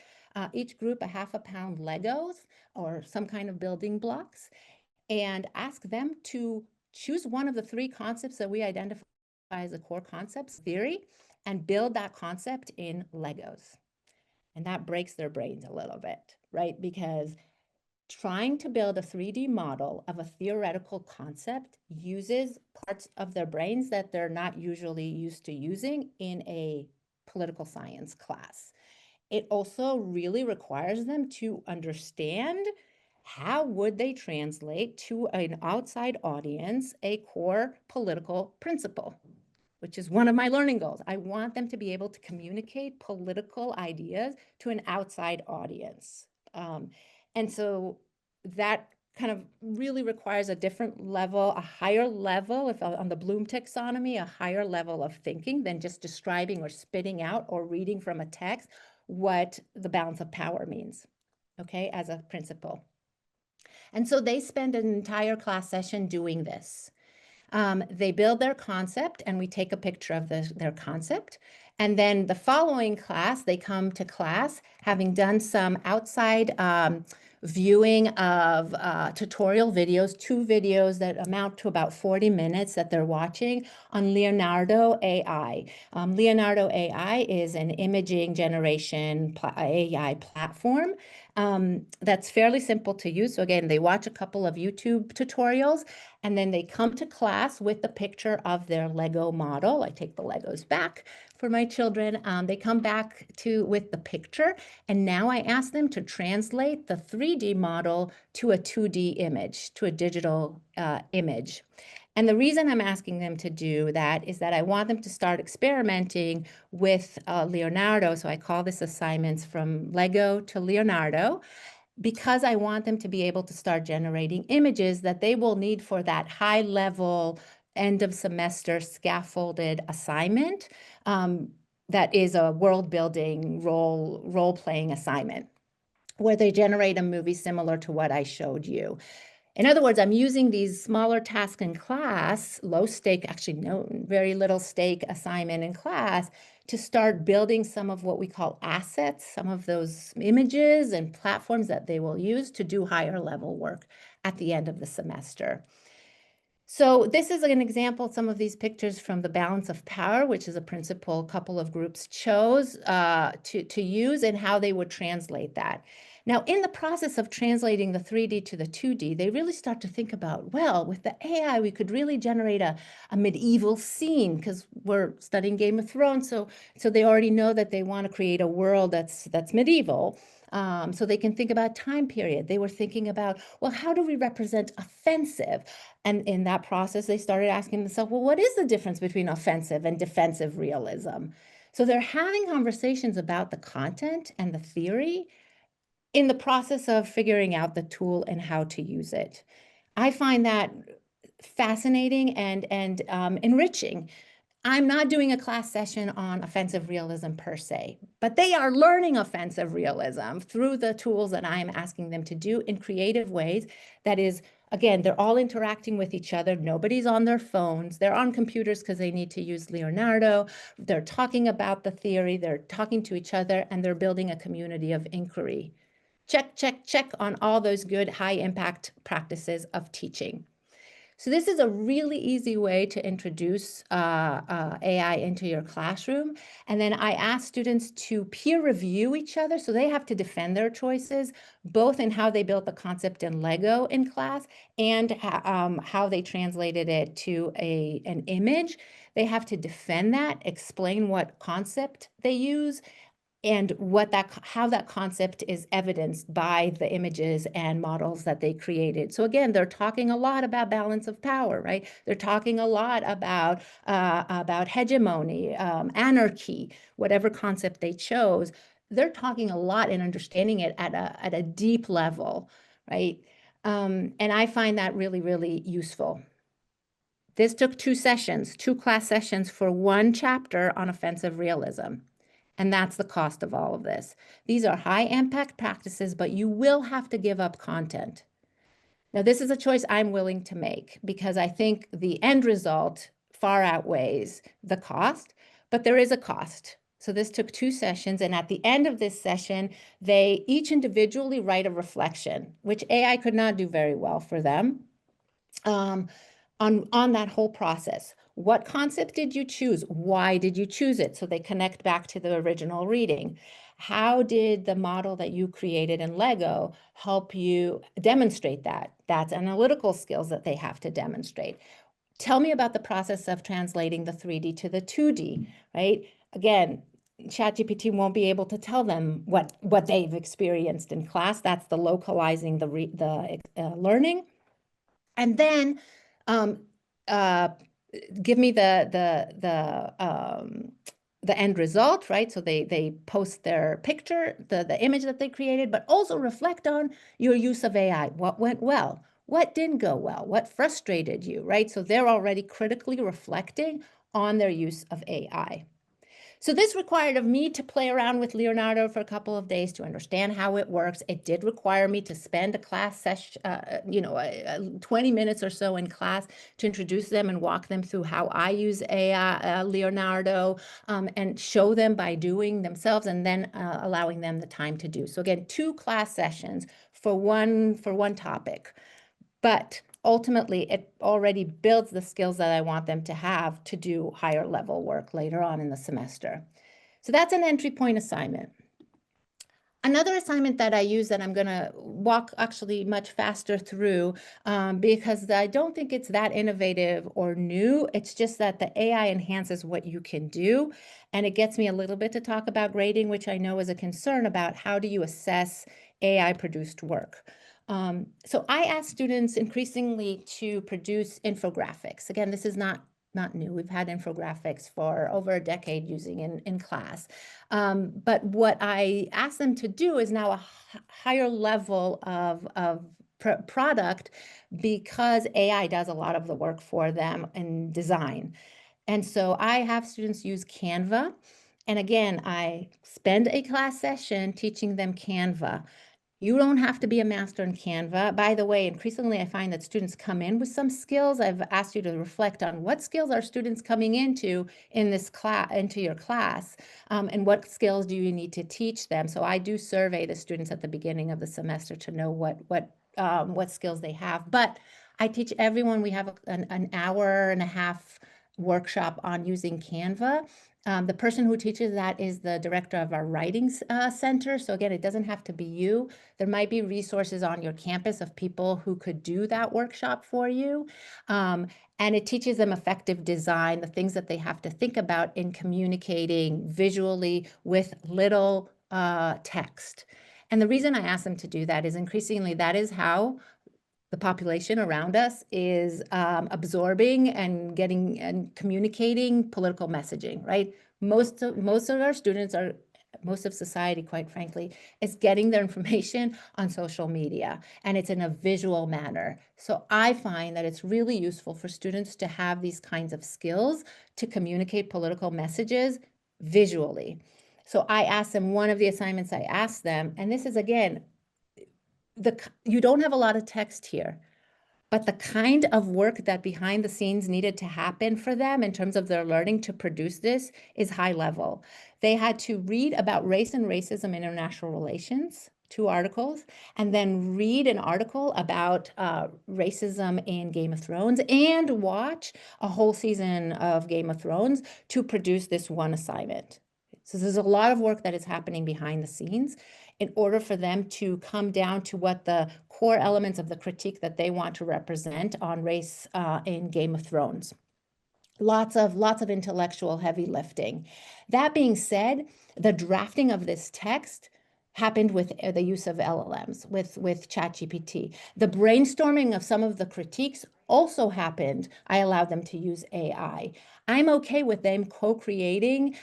Each group a half a pound Legos or some kind of building blocks, and ask them to choose one of the 3 concepts that we identify as the core concepts theory and build that concept in Legos. And that breaks their brains a little bit, right? Because trying to build a 3D model of a theoretical concept uses parts of their brains that they're not usually used to using in a political science class. it also really requires them to understand how would they translate to an outside audience a core political principle, which is one of my learning goals. I want them to be able to communicate political ideas to an outside audience. And so that kind of really requires a different level, a higher level, if on the Bloom taxonomy, a higher level of thinking than just describing or spitting out or reading from a text what the balance of power means, okay, as a principle. And so they spend an entire class session doing this. They build their concept, and we take a picture of their concept. And then the following class, they come to class having done some outside viewing of tutorial videos, 2 videos that amount to about 40 minutes that they're watching on Leonardo AI. Leonardo AI is an imaging generation AI platform that's fairly simple to use. So again, they watch a couple of YouTube tutorials, and then they come to class with the picture of their Lego model. I take the Legos back for my children. They come back with the picture, and now I ask them to translate the 3D model to a 2D image, to a digital image. And the reason I'm asking them to do that is that I want them to start experimenting with Leonardo. So I call this assignments from Lego to Leonardo, because I want them to be able to start generating images that they will need for that high level end of semester scaffolded assignment that is a world building role playing assignment where they generate a movie similar to what I showed you. In other words, I'm using these smaller tasks in class, low stake, actually no, very little stake assignment in class, to start building some of what we call assets, some of those images and platforms that they will use to do higher level work at the end of the semester. So this is an example, some of these pictures from the balance of power, which is a principle a couple of groups chose to use, and how they would translate that. Now, in the process of translating the 3D to the 2D, they really start to think about, well, with the AI, we could really generate a medieval scene, because we're studying Game of Thrones. So they already know that they want to create a world that's medieval. So they can think about time period. They were thinking about, well, how do we represent offensive? And in that process, they started asking themselves, well, what is the difference between offensive and defensive realism? So they're having conversations about the content and the theory in the process of figuring out the tool and how to use it. I find that fascinating and enriching. I'm not doing a class session on offensive realism per se, but they are learning offensive realism through the tools that I'm asking them to do in creative ways. That is, again, they're all interacting with each other. Nobody's on their phones. They're on computers because they need to use Leonardo. They're talking about the theory. They're talking to each other, and they're building a community of inquiry. Check, check, check on all those good high impact practices of teaching. So this is a really easy way to introduce AI into your classroom. And then I ask students to peer review each other. So they have to defend their choices, both in how they built the concept in Lego in class and how they translated it to an image. They have to defend that, explain what concept they use, and how that concept is evidenced by the images and models that they created. So again, they're talking a lot about balance of power, right? They're talking a lot about hegemony, anarchy, whatever concept they chose. They're talking a lot and understanding it at a deep level, right? And I find that really, really useful. This took 2 sessions, 2 class sessions for 1 chapter on offensive realism. And that's the cost of all of this. These are high impact practices, but you will have to give up content. Now, this is a choice I'm willing to make because I think the end result far outweighs the cost, but there is a cost. So this took 2 sessions, and at the end of this session, they each individually write a reflection, which AI could not do very well for them. On that whole process. What concept did you choose? Why did you choose it? So they connect back to the original reading. How did the model that you created in Lego help you demonstrate that? That's analytical skills that they have to demonstrate. Tell me about the process of translating the 3D to the 2D, right? Again, ChatGPT won't be able to tell them what they've experienced in class. That's the localizing the learning. And then um, uh, give me the end result, right? So they post their picture, the image that they created, but also reflect on your use of AI. What went well? What didn't go well? What frustrated you, right? So they're already critically reflecting on their use of AI. So this required of me to play around with Leonardo for a couple of days to understand how it works. It did require me to spend a class session, 20 minutes or so in class to introduce them and walk them through how I use AI, Leonardo, and show them by doing themselves, and then allowing them the time to do. So again, 2 class sessions for one topic. But ultimately, it already builds the skills that I want them to have to do higher level work later on in the semester. So that's an entry point assignment. Another assignment that I use that I'm going to walk actually much faster through because I don't think it's that innovative or new. It's just that the AI enhances what you can do. And it gets me a little bit to talk about grading, which I know is a concern about how do you assess AI produced work. So I ask students increasingly to produce infographics. Again, this is not new. We've had infographics for over a decade using in class. But what I ask them to do is now a higher level of product, because AI does a lot of the work for them in design. And so I have students use Canva. And again, I spend a class session teaching them Canva. You don't have to be a master in Canva. By the way, increasingly, I find that students come in with some skills. I've asked you to reflect on what skills are students coming into your class, and what skills do you need to teach them. So I do survey the students at the beginning of the semester to know what skills they have. But I teach everyone. We have an hour and a half workshop on using Canva. The person who teaches that is the director of our writing center. So again, it doesn't have to be you. There might be resources on your campus of people who could do that workshop for you. And it teaches them effective design, the things that they have to think about in communicating visually with little text. And the reason I ask them to do that is increasingly that is how the population around us is absorbing and getting and communicating political messaging, right? Most of our students are, most of society, quite frankly, is getting their information on social media, and it's in a visual manner. So I find that it's really useful for students to have these kinds of skills to communicate political messages visually. So I asked them, one of the assignments I asked them, and this is again, you don't have a lot of text here, but the kind of work that behind the scenes needed to happen for them in terms of their learning to produce this is high level. They had to read about race and racism in international relations, 2 articles, and then read an article about racism in Game of Thrones, and watch a whole season of Game of Thrones to produce this one assignment. So there's a lot of work that is happening behind the scenes in order for them to come down to what the core elements of the critique that they want to represent on race in Game of Thrones. Lots of intellectual heavy lifting. That being said, the drafting of this text happened with the use of LLMs, with ChatGPT. The brainstorming of some of the critiques also happened. I allowed them to use AI. I'm okay with them co-creating,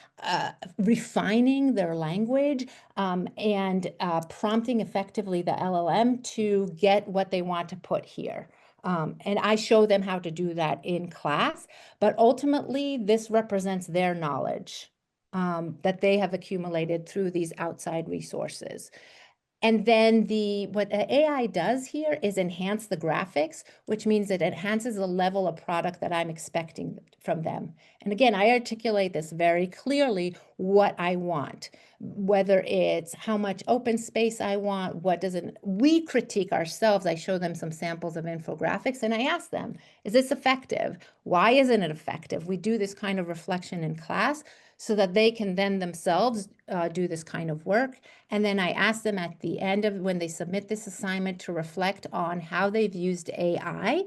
refining their language, and prompting effectively the LLM to get what they want to put here. And I show them how to do that in class, but ultimately this represents their knowledge that they have accumulated through these outside resources. And then what the AI does here is enhance the graphics, which means it enhances the level of product that I'm expecting from them. And again, I articulate this very clearly, what I want, whether it's how much open space I want, we critique ourselves. I show them some samples of infographics and I ask them, is this effective? Why isn't it effective? We do this kind of reflection in class so that they can then themselves do this kind of work. And then I ask them at the end of when they submit this assignment to reflect on how they've used AI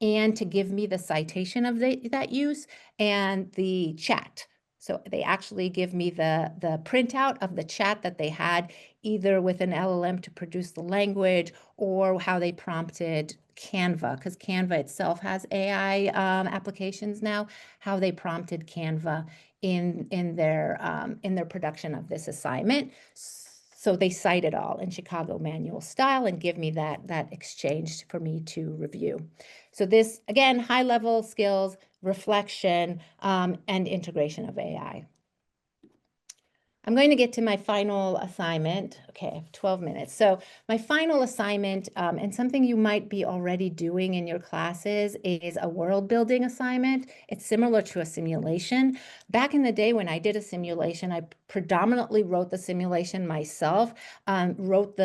and to give me the citation of that use and the chat. So they actually give me the printout of the chat that they had, either with an LLM to produce the language or how they prompted Canva, because Canva itself has AI applications now, how they prompted Canva in their production of this assignment. So they cite it all in Chicago manual style and give me that exchange for me to review. So this, again, high-level skills, reflection, and integration of AI. I'm going to get to my final assignment. Okay, I have 12 minutes. So my final assignment, and something you might be already doing in your classes, is a world building assignment. It's similar to a simulation. Back in the day when I did a simulation, I predominantly wrote the simulation myself, wrote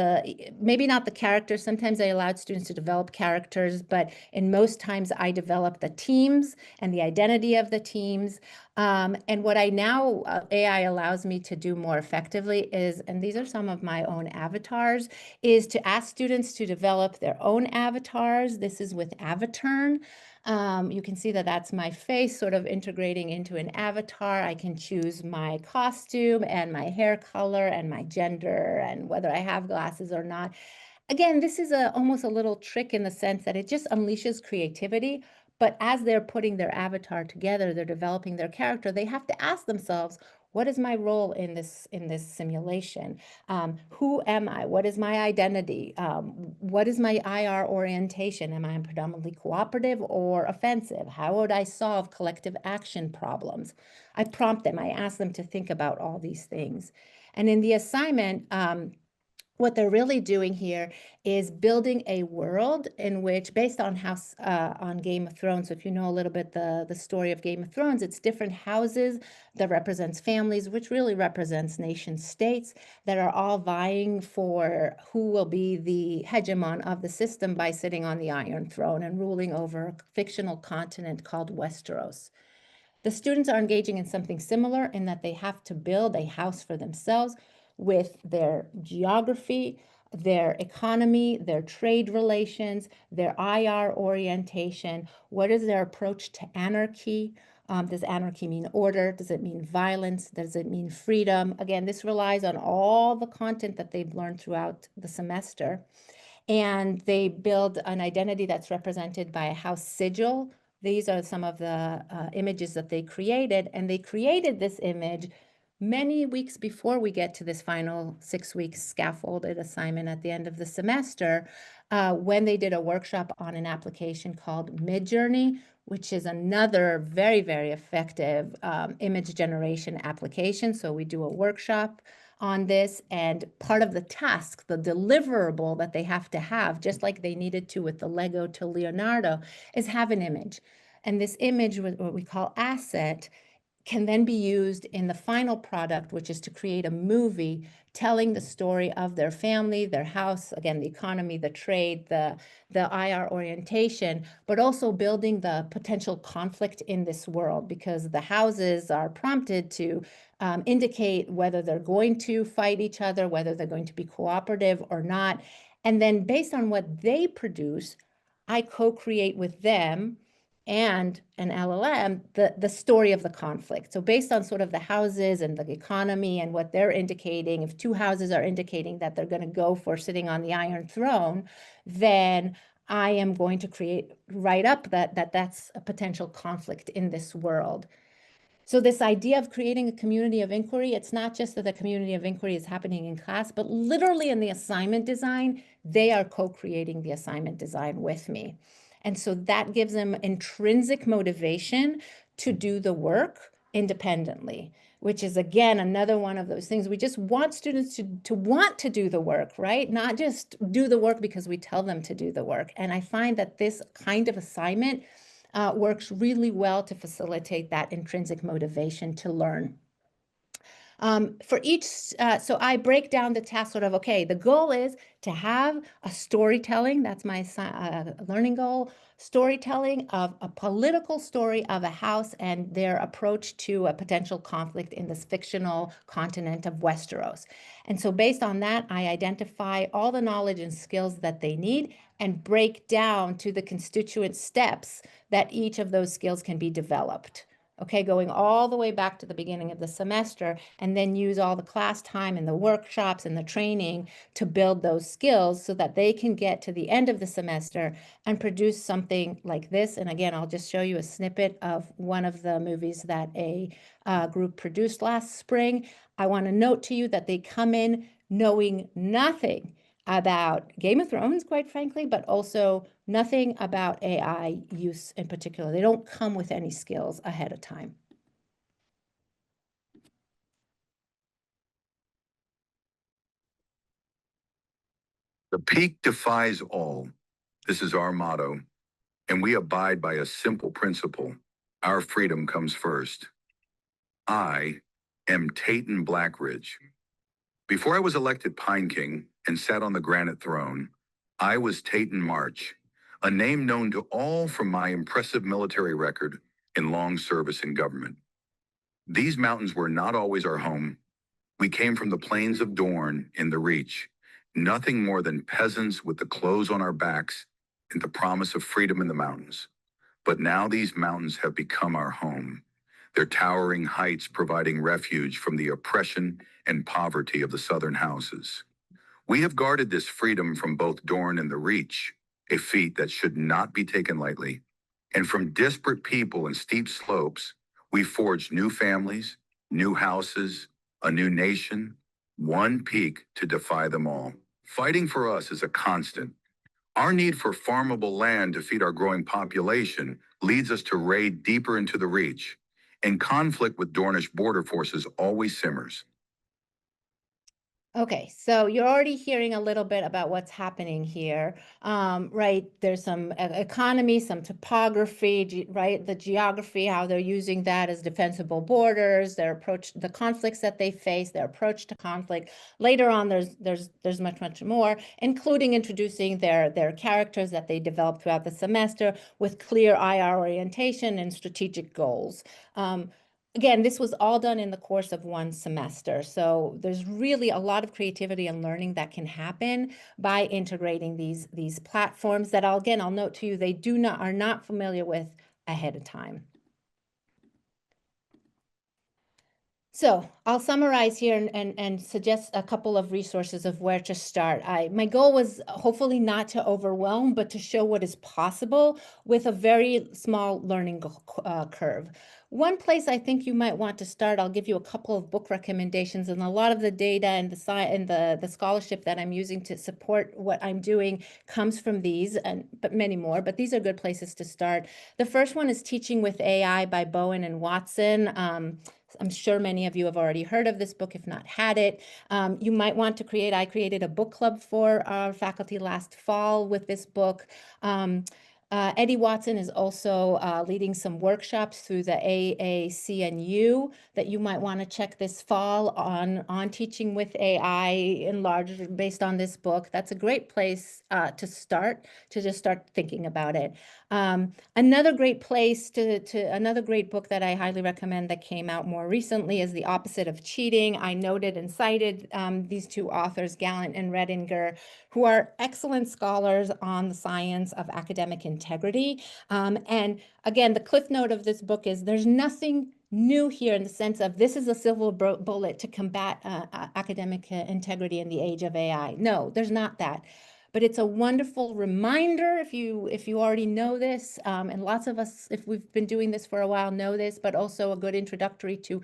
maybe not the characters. Sometimes I allowed students to develop characters, but in most times I developed the teams and the identity of the teams. And what I now, AI allows me to do more effectively is, and these are some of my own avatars, is to ask students to develop their own avatars. This is with Avaturn. You can see that that's my face sort of integrating into an avatar. I can choose my costume and my hair color and my gender and whether I have glasses or not. Again, this is almost a little trick in the sense that it just unleashes creativity. But as they're putting their avatar together, they're developing their character, they have to ask themselves, what is my role in this simulation? Who am I? What is my identity? What is my IR orientation? Am I predominantly cooperative or offensive? How would I solve collective action problems? I prompt them. I ask them to think about all these things. And in the assignment, what they're really doing here is building a world in which, based on on Game of Thrones. So if you know a little bit the story of Game of Thrones, it's different houses that represents families, which really represents nation states that are all vying for who will be the hegemon of the system by sitting on the Iron Throne and ruling over a fictional continent called Westeros. The students are engaging in something similar in that they have to build a house for themselves with their geography, their economy, their trade relations, their IR orientation. What is their approach to anarchy? Does anarchy mean order? Does it mean violence? Does it mean freedom? Again, this relies on all the content that they've learned throughout the semester. And they build an identity that's represented by a house sigil. These are some of the images that they created, and they created this image many weeks before we get to this final 6-week scaffolded assignment at the end of the semester, when they did a workshop on an application called Midjourney, which is another very, very effective image generation application. So we do a workshop on this, and part of the task, the deliverable that they have to have, just like they needed to with the Lego to Leonardo, is have an image. And this image, what we call asset, can then be used in the final product, which is to create a movie telling the story of their family, their house, again, the economy, the trade, the IR orientation, but also building the potential conflict in this world, because the houses are prompted to indicate whether they're going to fight each other, whether they're going to be cooperative or not. And then based on what they produce, I co-create with them and an LLM, the story of the conflict. So based on sort of the houses and the economy and what they're indicating, if two houses are indicating that they're going to go for sitting on the Iron Throne, then I am going to write up that's a potential conflict in this world. So this idea of creating a community of inquiry, it's not just that the community of inquiry is happening in class, but literally in the assignment design, they are co-creating the assignment design with me. And so that gives them intrinsic motivation to do the work independently, which is, again, another one of those things. We just want students to want to do the work, right? Not just do the work because we tell them to do the work. And I find that this kind of assignment works really well to facilitate that intrinsic motivation to learn. For each, so I break down the task sort of, okay, the goal is to have a storytelling, that's my learning goal, storytelling of a political story of a house and their approach to a potential conflict in this fictional continent of Westeros. And so based on that, I identify all the knowledge and skills that they need and break down to the constituent steps that each of those skills can be developed. okay, going all the way back to the beginning of the semester, and then use all the class time and the workshops and the training to build those skills so that they can get to the end of the semester and produce something like this. And again, I'll just show you a snippet of one of the movies that a group produced last spring. I want to note to you that they come in knowing nothing about Game of Thrones, quite frankly, but also nothing about AI use in particular. They don't come with any skills ahead of time. The peak defies all. This is our motto, and we abide by a simple principle. Our freedom comes first. I am Tayton Blackridge. Before I was elected Pine King and sat on the granite throne, I was Tayton March, a name known to all from my impressive military record and long service in government. These mountains were not always our home. We came from the plains of Dorne in the Reach, nothing more than peasants with the clothes on our backs and the promise of freedom in the mountains. But now these mountains have become our home, their towering heights providing refuge from the oppression and poverty of the southern houses. We have guarded this freedom from both Dorne and the Reach, a feat that should not be taken lightly. And from disparate people and steep slopes, we forged new families, new houses, a new nation, one peak to defy them all. Fighting for us is a constant. Our need for farmable land to feed our growing population leads us to raid deeper into the Reach, and conflict with Dornish border forces always simmers. Okay, so you're already hearing a little bit about what's happening here, right? There's some economy, some topography, right? The geography, how they're using that as defensible borders, their approach, the conflicts that they face, their approach to conflict. Later on, there's much more, including introducing their characters that they develop throughout the semester with clear IR orientation and strategic goals. Again, this was all done in the course of one semester. So there's really a lot of creativity and learning that can happen by integrating these platforms that I'll note to you, they are not familiar with ahead of time. So I'll summarize here and suggest a couple of resources of where to start. My goal was hopefully not to overwhelm, but to show what is possible with a very small learning curve. One place I think you might want to start, I'll give you a couple of book recommendations, and a lot of the data and the scholarship that I'm using to support what I'm doing comes from these, but many more, but these are good places to start. The first one is Teaching with AI by Bowen and Watson. I'm sure many of you have already heard of this book, if not had it. You might want to I created a book club for our faculty last fall with this book. Eddie Watson is also leading some workshops through the AACNU that you might want to check this fall on teaching with AI in large based on this book. That's a great place to just start thinking about it. Another great place another great book that I highly recommend that came out more recently is The Opposite of Cheating. I noted and cited these two authors, Gallant and Redinger, who are excellent scholars on the science of academic integrity. And again, the cliff note of this book is there's nothing new here in the sense of this is a silver bullet to combat academic integrity in the age of AI. No, there's not that. But it's a wonderful reminder if you already know this, and lots of us, if we've been doing this for a while, know this, but also a good introductory to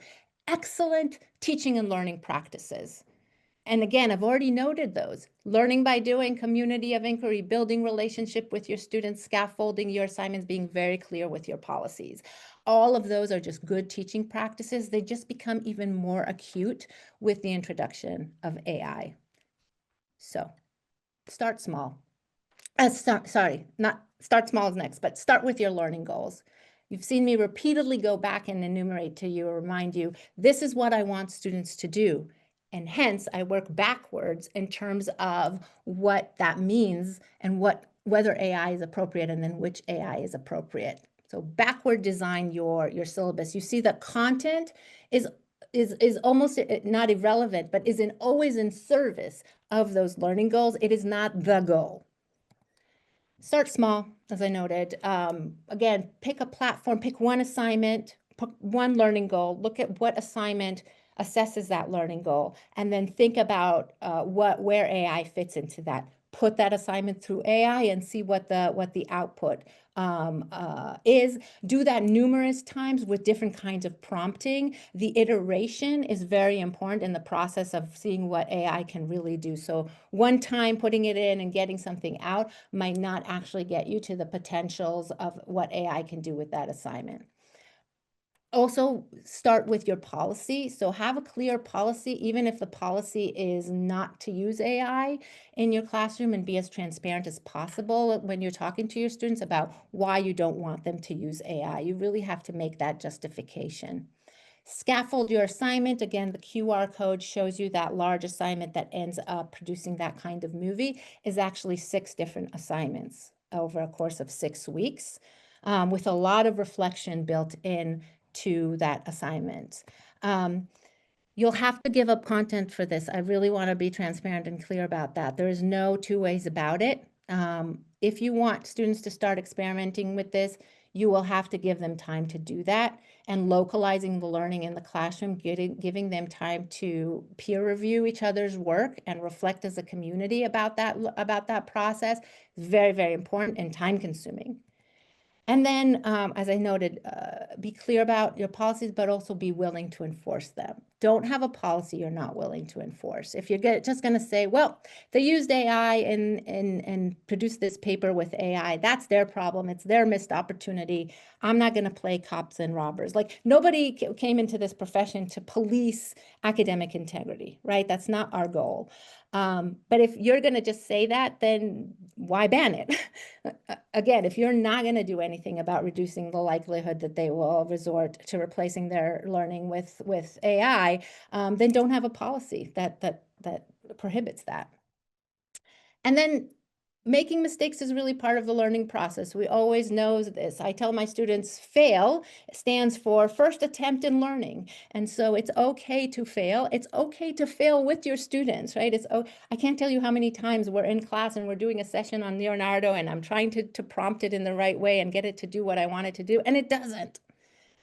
excellent teaching and learning practices. And again, I've already noted those. Learning by doing, community of inquiry, building relationship with your students, scaffolding your assignments, being very clear with your policies. All of those are just good teaching practices. They just become even more acute with the introduction of AI. So start small. Sorry, not start small is next, but start with your learning goals. You've seen me repeatedly go back and enumerate to you or remind you, this is what I want students to do. And hence, I work backwards in terms of what that means and whether AI is appropriate and then which AI is appropriate. So backward design your syllabus. You see that content is almost not irrelevant, but is always in service of those learning goals. It is not the goal. Start small, as I noted. Again, pick a platform, pick one assignment, one learning goal, look at what assignment assesses that learning goal, and then think about where AI fits into that. Put that assignment through AI and see what the output is. Do that numerous times with different kinds of prompting. The iteration is very important in the process of seeing what AI can really do. So one time putting it in and getting something out might not actually get you to the potentials of what AI can do with that assignment. Also, start with your policy. So have a clear policy, even if the policy is not to use AI in your classroom, and be as transparent as possible when you're talking to your students about why you don't want them to use AI. You really have to make that justification. Scaffold your assignment. Again, the QR code shows you that large assignment that ends up producing that kind of movie is actually 6 different assignments over a course of 6 weeks, with a lot of reflection built in to that assignment. You'll have to give up content for this. I really want to be transparent and clear about that. There is no two ways about it. If you want students to start experimenting with this, you will have to give them time to do that. And localizing the learning in the classroom, giving them time to peer review each other's work and reflect as a community about that process is very, very important and time consuming. And then, as I noted, be clear about your policies, but also be willing to enforce them. Don't have a policy you're not willing to enforce. If you're just going to say, well, they used AI and produced this paper with AI, that's their problem. It's their missed opportunity. I'm not going to play cops and robbers. Like, nobody came into this profession to police academic integrity, right? That's not our goal. But if you're going to just say that, then why ban it? Again, if you're not going to do anything about reducing the likelihood that they will resort to replacing their learning with AI, then don't have a policy that prohibits that. And then making mistakes is really part of the learning process. We always know this. I tell my students, fail stands for first attempt in learning. And so it's okay to fail. It's okay to fail with your students, right? I can't tell you how many times we're in class and we're doing a session on Leonardo and I'm trying to prompt it in the right way and get it to do what I want it to do, and it doesn't.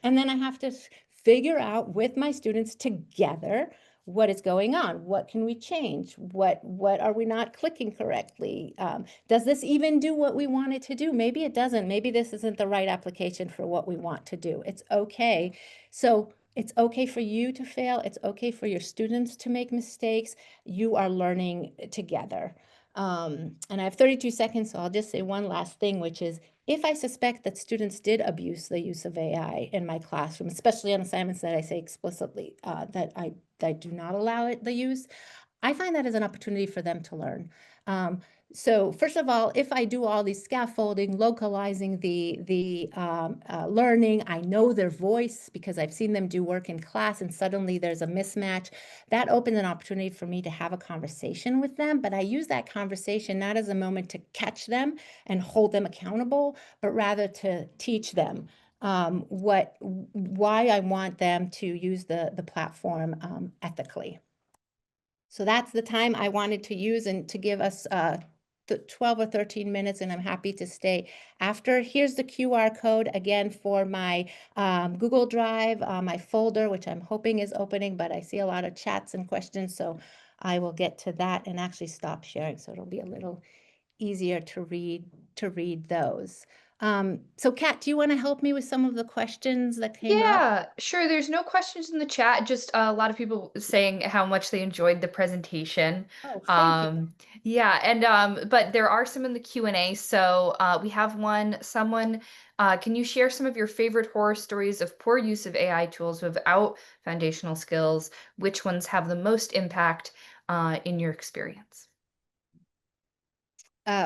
And then I have to figure out with my students together what is going on. What can we change? What are we not clicking correctly? Does this even do what we want it to do? Maybe it doesn't. Maybe this isn't the right application for what we want to do. It's okay. So it's okay for you to fail. It's okay for your students to make mistakes. You are learning together. And I have 32 seconds, so I'll just say one last thing, which is, if I suspect that students did abuse the use of AI in my classroom, especially on assignments that I say explicitly that I do not allow the use, I find that as an opportunity for them to learn. So first of all, if I do all these scaffolding, localizing the learning, I know their voice because I've seen them do work in class and suddenly there's a mismatch. That opens an opportunity for me to have a conversation with them, but I use that conversation not as a moment to catch them and hold them accountable, but rather to teach them why I want them to use the platform ethically. So that's the time I wanted to use and to give us 12 or 13 minutes, and I'm happy to stay after. Here's the QR code again for my Google Drive, my folder, which I'm hoping is opening, but I see a lot of chats and questions, so I will get to that and actually stop sharing, so it'll be a little easier to read those. So Kat, do you want to help me with some of the questions that came up? Yeah, sure. There's no questions in the chat, just a lot of people saying how much they enjoyed the presentation. Oh, thank you. Yeah, and but there are some in the Q&A. So we have someone, can you share some of your favorite horror stories of poor use of AI tools without foundational skills? Which ones have the most impact in your experience?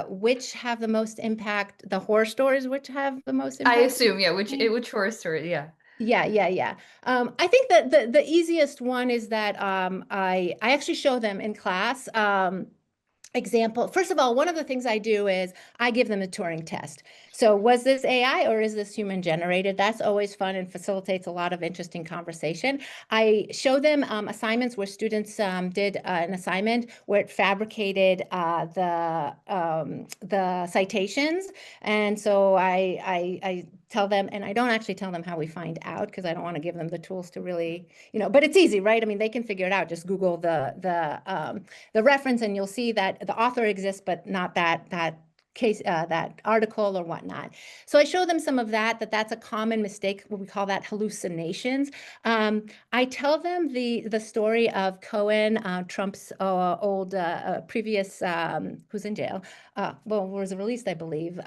Which have the most impact? The horror stories which have the most I impact? assume, yeah, which horror story, yeah. Yeah. I think that the easiest one is that I actually show them in class. Example. First of all, one of the things I do is I give them a Turing test. So was this AI or is this human generated? That's always fun and facilitates a lot of interesting conversation. I show them assignments where students did an assignment where it fabricated the citations. And so I tell them, and I don't actually tell them how we find out because I don't want to give them the tools to really, but it's easy, right? I mean, they can figure it out. Just Google the reference and you'll see that the author exists, but not that case, that article or whatnot. So I show them some of that's a common mistake. We call that hallucinations. I tell them the story of Cohen, Trump's old previous, who's in jail, was released, I believe,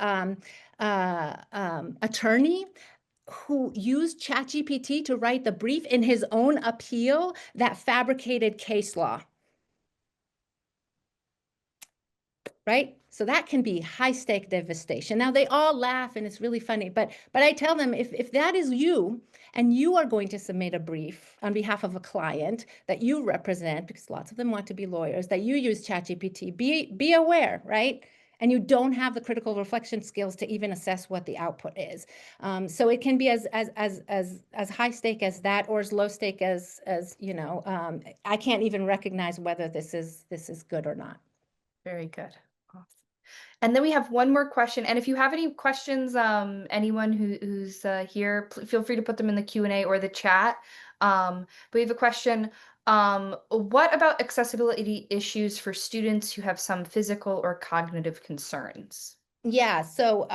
attorney who used ChatGPT to write the brief in his own appeal that fabricated case law. Right? So that can be high stake devastation. Now they all laugh and it's really funny, but I tell them if that is you and you are going to submit a brief on behalf of a client that you represent, because lots of them want to be lawyers, that you use ChatGPT, be aware, right? And you don't have the critical reflection skills to even assess what the output is. So it can be as high stake as that, or as low stake as I can't even recognize whether this is good or not. Very good. Awesome. And then we have one more question. And if you have any questions, anyone who's here, feel free to put them in the Q&A or the chat. But we have a question. What about accessibility issues for students who have some physical or cognitive concerns? Yeah, so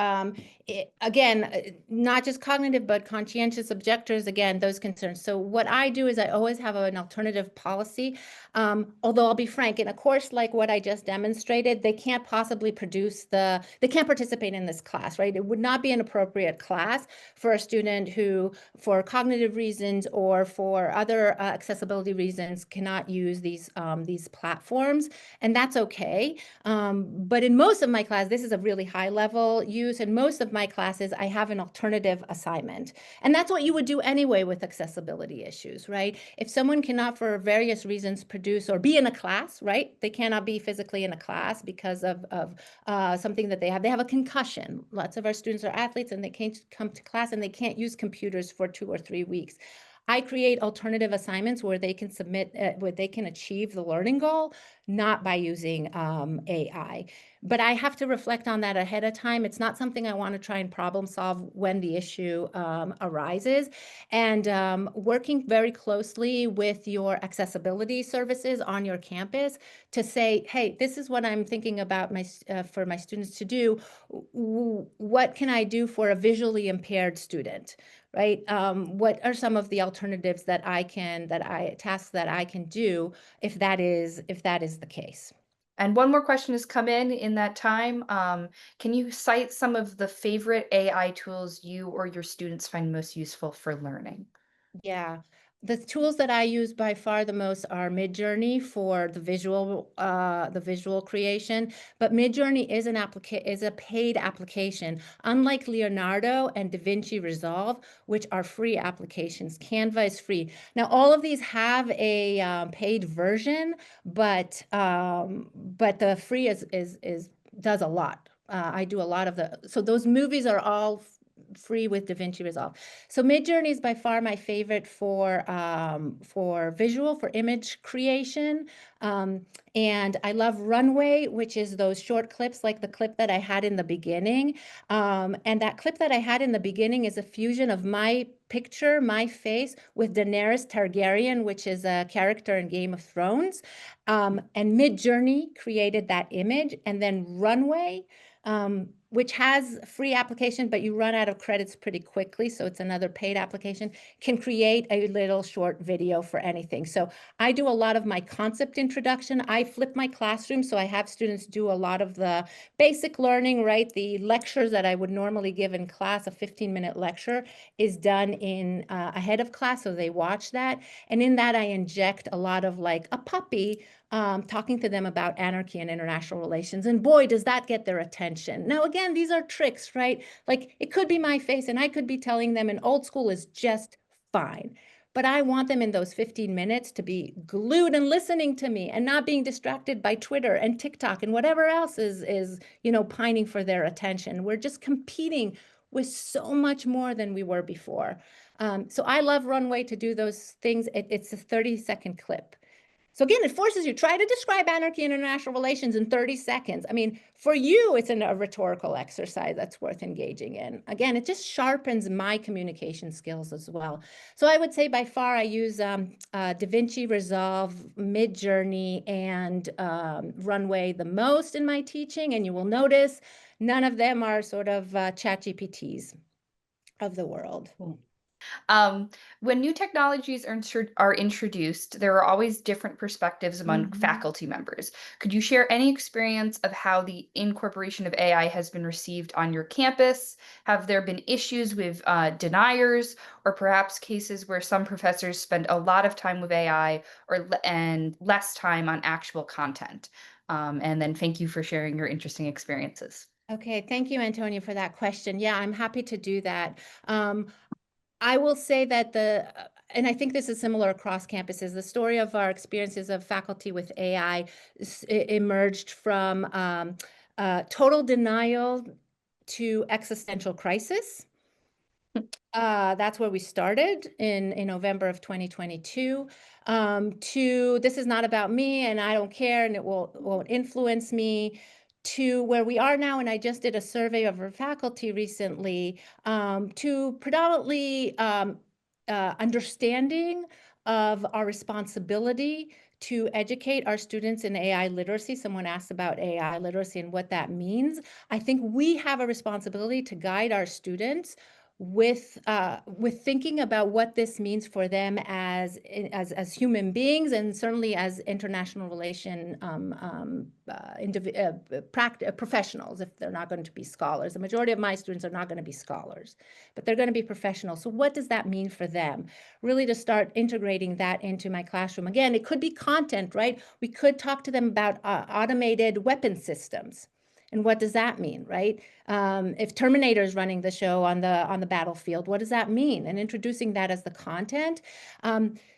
again, not just cognitive, but conscientious objectors, again, those concerns. So what I do is I always have an alternative policy. Although I'll be frank, in a course like what I just demonstrated, they can't possibly they can't participate in this class, right? It would not be an appropriate class for a student who, for cognitive reasons or for other accessibility reasons, cannot use these platforms, and that's okay. But in most of my class, this is a really high level use. In most of my classes, I have an alternative assignment. And that's what you would do anyway with accessibility issues, right? If someone cannot, for various reasons, produce or be in a class, right? They cannot be physically in a class because of something that they have. They have a concussion. Lots of our students are athletes and they can't come to class and they can't use computers for 2 or 3 weeks. I create alternative assignments where they can submit, where they can achieve the learning goal, not by using AI. But I have to reflect on that ahead of time. It's not something I want to try and problem solve when the issue arises. And working very closely with your accessibility services on your campus to say, hey, this is what I'm thinking about for my students to do. What can I do for a visually impaired student? Right? What are some of the alternatives tasks that I can do if that is the case? And one more question has come in that time. Can you cite some of the favorite AI tools you or your students find most useful for learning? Yeah. The tools that I use by far the most are Midjourney for the visual creation, but Midjourney is a paid application, unlike Leonardo and DaVinci Resolve, which are free applications. Canva is free. Now, all of these have a paid version, but the free does a lot. I do a lot of so those movies are all free with DaVinci Resolve. So Midjourney is by far my favorite for image creation. And I love Runway, which is those short clips like the clip that I had in the beginning. And that clip that I had in the beginning is a fusion of my picture, my face, with Daenerys Targaryen, which is a character in Game of Thrones. And Midjourney created that image, and then Runway, which has free application, but you run out of credits pretty quickly, so it's another paid application, can create a little short video for anything. So I do a lot of my concept introduction. I flip my classroom, so I have students do a lot of the basic learning, right? The lectures that I would normally give in class, a 15-minute lecture, is done in ahead of class, so they watch that. And in that, I inject a lot of like a puppy talking to them about anarchy and international relations. And boy, does that get their attention. Now, again, these are tricks, right? Like it could be my face and I could be telling them an old school is just fine. But I want them in those 15 minutes to be glued and listening to me and not being distracted by Twitter and TikTok and whatever else is pining for their attention. We're just competing with so much more than we were before. So I love Runway to do those things. It's a 30-second clip. So again, it forces you, try to describe anarchy and international relations in 30 seconds. I mean, for you, it's a rhetorical exercise that's worth engaging in. Again, it just sharpens my communication skills as well. So I would say by far I use DaVinci Resolve, Midjourney, and Runway the most in my teaching. And you will notice none of them are sort of ChatGPTs of the world. Cool. When new technologies are introduced, there are always different perspectives among faculty members. Could you share any experience of how the incorporation of AI has been received on your campus? Have there been issues with deniers, or perhaps cases where some professors spend a lot of time with AI and less time on actual content? And then thank you for sharing your interesting experiences. Okay, thank you, Antonia, for that question. Yeah, I'm happy to do that. I will say that and I think this is similar across campuses, the story of our experiences of faculty with AI emerged from total denial to existential crisis. That's where we started in November of 2022. To this is not about me and I don't care and it won't influence me, to where we are now. And I just did a survey of our faculty recently, to predominantly understanding of our responsibility to educate our students in AI literacy. Someone asked about AI literacy and what that means. I think we have a responsibility to guide our students with thinking about what this means for them as human beings, and certainly as international relation professionals, if they're not going to be scholars. The majority of my students are not going to be scholars, but they're going to be professionals. So what does that mean for them? Really to start integrating that into my classroom. Again, it could be content, right? We could talk to them about automated weapon systems. And what does that mean, right? If Terminator is running the show on the battlefield, what does that mean? And introducing that as the content.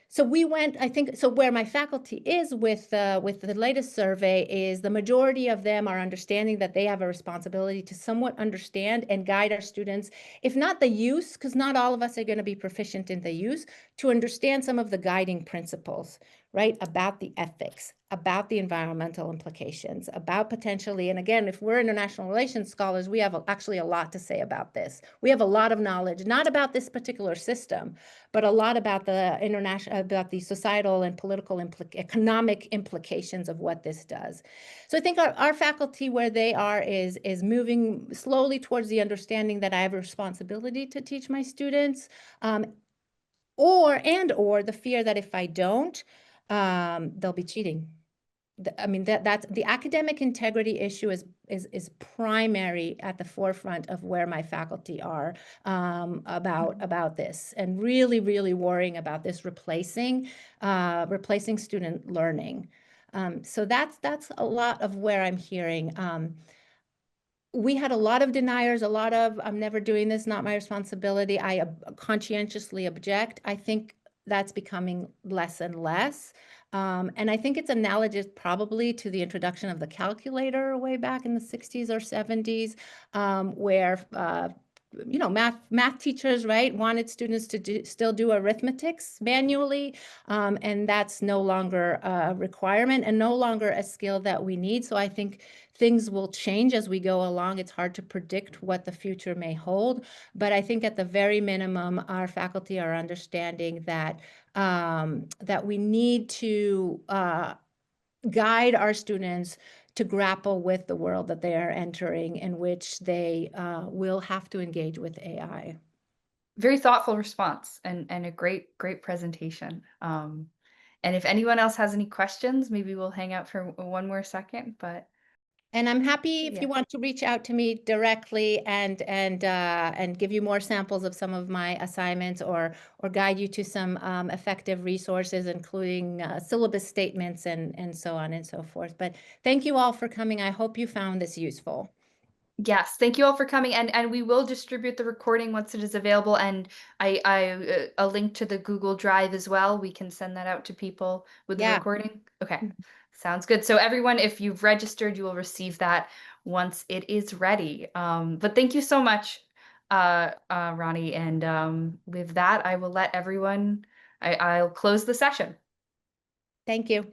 So we went, I think, so where my faculty is with the latest survey is the majority of them are understanding that they have a responsibility to somewhat understand and guide our students, if not the use, because not all of us are going to be proficient in the use, to understand some of the guiding principles, right? About the ethics, about the environmental implications, about potentially, and again, if we're international relations scholars, we have actually a lot to say about this. We have a lot of knowledge, not about this particular system, but a lot about about the societal and political economic implications of what this does. So I think our faculty, where they are, is moving slowly towards the understanding that I have a responsibility to teach my students, or the fear that if I don't, they'll be cheating. I mean, that's the academic integrity issue is primary at the forefront of where my faculty are about this, and really, really worrying about this replacing student learning. So that's a lot of where I'm hearing. We had a lot of deniers, a lot of, I'm never doing this, not my responsibility. I conscientiously object. I think that's becoming less and less. And I think it's analogous probably to the introduction of the calculator way back in the 60s or 70s, where math teachers, right, wanted students to still do arithmetics manually, and that's no longer a requirement and no longer a skill that we need. So I think things will change as we go along. It's hard to predict what the future may hold, but I think at the very minimum, our faculty are understanding that that we need to guide our students to grapple with the world that they are entering, in which they will have to engage with AI. Very thoughtful response and a great presentation. And if anyone else has any questions, maybe we'll hang out for one more second, but. And I'm happy if Yeah. you want to reach out to me directly and give you more samples of some of my assignments, or guide you to some effective resources, including syllabus statements and so on and so forth. But thank you all for coming. I hope you found this useful. Yes, thank you all for coming, and we will distribute the recording once it is available, and a link to the Google Drive as well. We can send that out to people with the Yeah. recording. Okay, sounds good. So everyone, if you've registered, you will receive that once it is ready. But thank you so much, Ronnie, and with that, I will let everyone. I'll close the session. Thank you.